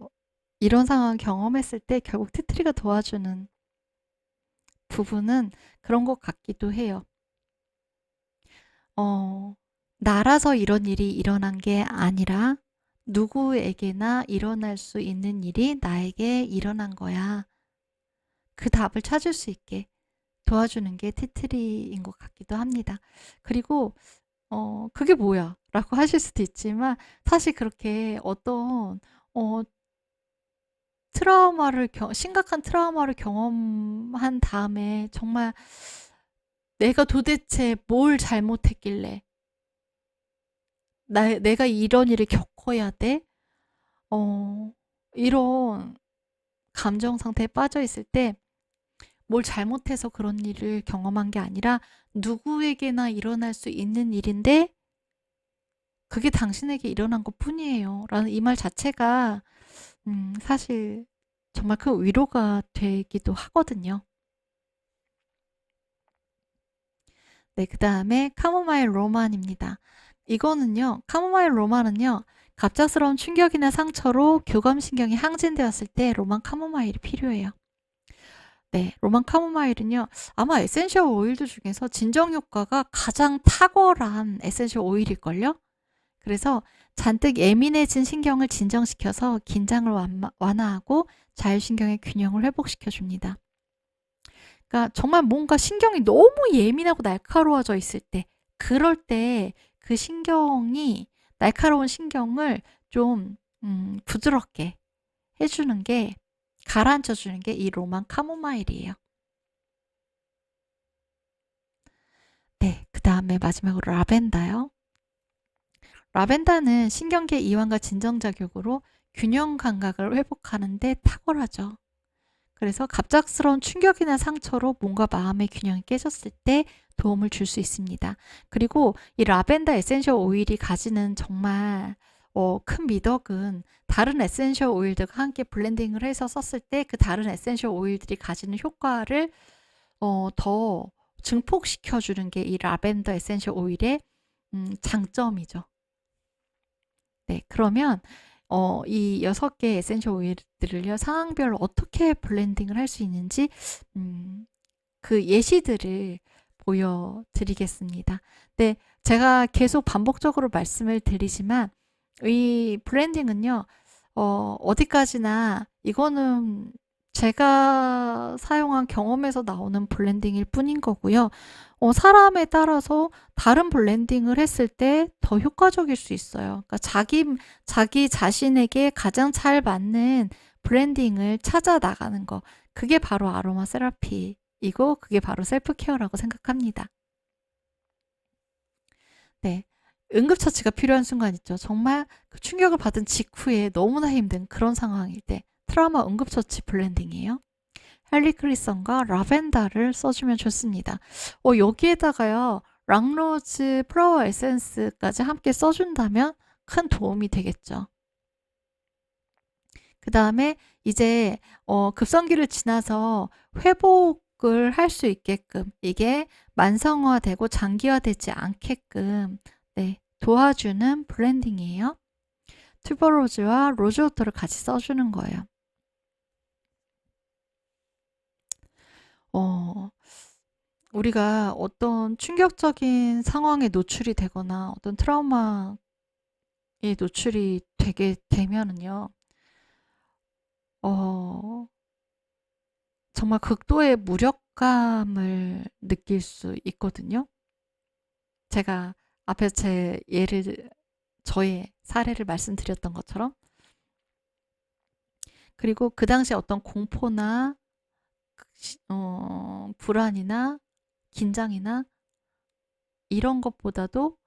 이런 상황 경험했을 때 결국 티트리가 도와주는 부분은 그런 것 같기도 해요. 나라서 이런 일이 일어난 게 아니라 누구에게나 일어날 수 있는 일이 나에게 일어난 거야. 그 답을 찾을 수 있게 도와주는 게 티트리인 것 같기도 합니다. 그리고 그게 뭐야? 라고 하실 수도 있지만 사실 그렇게 어떤 심각한 트라우마를 경험한 다음에 정말 내가 도대체 뭘 잘못했길래 내가 이런 일을 겪어야 돼? 이런 감정 상태에 빠져 있을 때 뭘 잘못해서 그런 일을 경험한 게 아니라 누구에게나 일어날 수 있는 일인데 그게 당신에게 일어난 것 뿐이에요. 라는 이 말 자체가 사실 정말 큰 위로가 되기도 하거든요. 네, 그 다음에 카모마일 로만입니다. 이거는요, 카모마일 로만은요, 갑작스러운 충격이나 상처로 교감신경이 항진되었을 때 로만 카모마일이 필요해요. 네, 로만 카모마일은요, 아마 에센셜 오일들 중에서 진정 효과가 가장 탁월한 에센셜 오일일걸요? 그래서 잔뜩 예민해진 신경을 진정시켜서 긴장을 완화하고 자율신경의 균형을 회복시켜 줍니다. 그러니까 정말 뭔가 신경이 너무 예민하고 날카로워져 있을 때, 그럴 때 그 신경이, 날카로운 신경을 좀 부드럽게 해주는 게, 가라앉혀 주는 게 이 로만 카모마일이에요. 네, 그 다음에 마지막으로 라벤더요. 라벤더는 신경계 이완과 진정작용으로 균형 감각을 회복하는데 탁월하죠. 그래서 갑작스러운 충격이나 상처로 몸과 마음의 균형이 깨졌을 때 도움을 줄 수 있습니다. 그리고 이 라벤더 에센셜 오일이 가지는 정말 큰 미덕은 다른 에센셜 오일들과 함께 블렌딩을 해서 썼을 때 그 다른 에센셜 오일들이 가지는 효과를 더 증폭시켜주는 게 이 라벤더 에센셜 오일의 장점이죠. 네, 그러면 이 6개 에센셜 오일들을요, 상황별로 어떻게 블렌딩을 할 수 있는지 그 예시들을 보여드리겠습니다. 네, 제가 계속 반복적으로 말씀을 드리지만 이 블렌딩은요, 어디까지나 이거는 제가 사용한 경험에서 나오는 블렌딩일 뿐인 거고요. 사람에 따라서 다른 블렌딩을 했을 때 더 효과적일 수 있어요. 그러니까 자기 자신에게 가장 잘 맞는 블렌딩을 찾아 나가는 거. 그게 바로 아로마 세라피이고 그게 바로 셀프 케어라고 생각합니다. 네. 응급처치가 필요한 순간 있죠. 정말 그 충격을 받은 직후에 너무나 힘든 그런 상황일 때 트라우마 응급처치 블렌딩이에요. 헬리크리선과 라벤더를 써주면 좋습니다. 여기에다가요, 랑로즈 플라워 에센스까지 함께 써준다면 큰 도움이 되겠죠. 그 다음에 이제 급성기를 지나서 회복을 할 수 있게끔 이게 만성화되고 장기화되지 않게끔 네, 도와주는 블렌딩이에요. 튜버로즈와 로즈워터를 같이 써주는 거예요. 우리가 어떤 충격적인 상황에 노출이 되거나 어떤 트라우마에 노출이 되게 되면은요, 정말 극도의 무력감을 느낄 수 있거든요. 제가 앞에서 저의 사례를 말씀드렸던 것처럼. 그리고 그 당시에 어떤 공포나 불안이나 긴장이나 이런 것보다도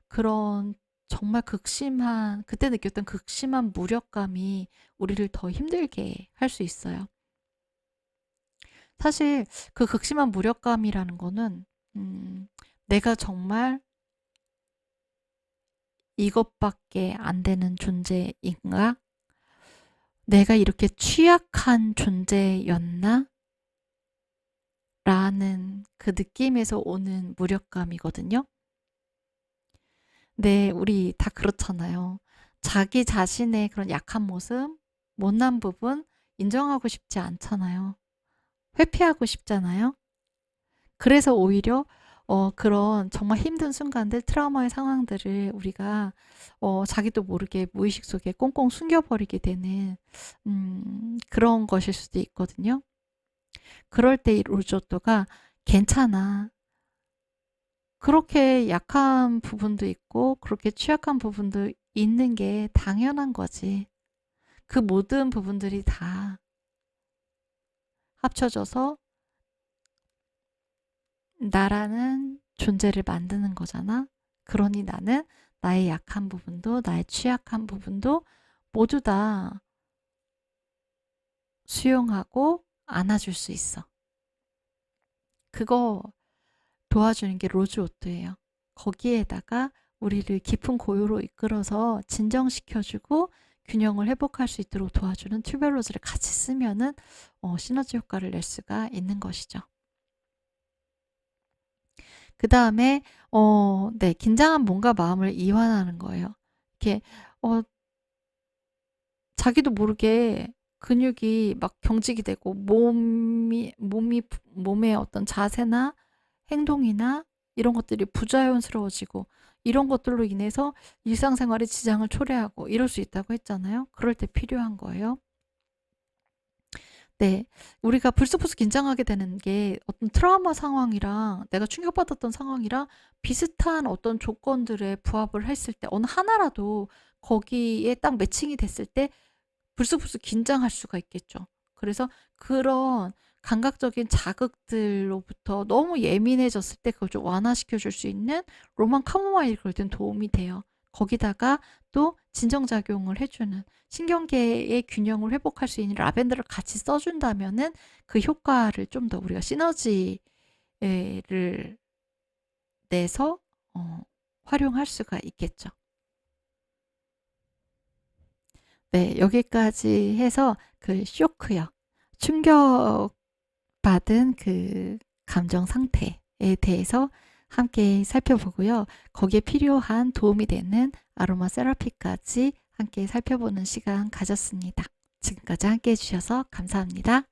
그런 정말 그때 느꼈던 극심한 무력감이 우리를 더 힘들게 할 수 있어요. 사실 그 극심한 무력감이라는 거는 내가 정말 이것밖에 안 되는 존재인가? 내가 이렇게 취약한 존재였나? 라는 그 느낌에서 오는 무력감이거든요. 네, 우리 다 그렇잖아요. 자기 자신의 그런 약한 모습, 못난 부분 인정하고 싶지 않잖아요. 회피하고 싶잖아요. 그래서 오히려 그런 정말 힘든 순간들, 트라우마의 상황들을 우리가 자기도 모르게 무의식 속에 꽁꽁 숨겨버리게 되는 그런 것일 수도 있거든요. 그럴 때 이 로즈워터가 괜찮아. 그렇게 약한 부분도 있고 그렇게 취약한 부분도 있는 게 당연한 거지. 그 모든 부분들이 다 합쳐져서 나라는 존재를 만드는 거잖아. 그러니 나는 나의 약한 부분도 나의 취약한 부분도 모두 다 수용하고 안아줄 수 있어. 그거 도와주는 게 로즈워터예요. 거기에다가 우리를 깊은 고요로 이끌어서 진정시켜주고 균형을 회복할 수 있도록 도와주는 튜베로즈를 같이 쓰면은 시너지 효과를 낼 수가 있는 것이죠. 그 다음에 네, 긴장한 몸과 마음을 이완하는 거예요. 이렇게 자기도 모르게 근육이 막 경직이 되고 몸의 어떤 자세나 행동이나 이런 것들이 부자연스러워지고 이런 것들로 인해서 일상생활에 지장을 초래하고 이럴 수 있다고 했잖아요. 그럴 때 필요한 거예요. 네, 우리가 불쑥불쑥 긴장하게 되는 게 어떤 트라우마 상황이랑 내가 충격받았던 상황이랑 비슷한 어떤 조건들에 부합을 했을 때 어느 하나라도 거기에 딱 매칭이 됐을 때 불쑥불쑥 긴장할 수가 있겠죠. 그래서 그런 감각적인 자극들로부터 너무 예민해졌을 때 그걸 좀 완화시켜 줄 수 있는 로만 카모마일 그럴 땐 도움이 돼요. 거기다가 또 진정작용을 해주는 신경계의 균형을 회복할 수 있는 라벤더를 같이 써준다면은 그 효과를 좀 더 우리가 시너지를 내서 활용할 수가 있겠죠. 네, 여기까지 해서 그 쇼크요. 충격받은 그 감정 상태에 대해서 함께 살펴보고요. 거기에 필요한 도움이 되는 아로마 세라피까지 함께 살펴보는 시간 가졌습니다. 지금까지 함께 해주셔서 감사합니다.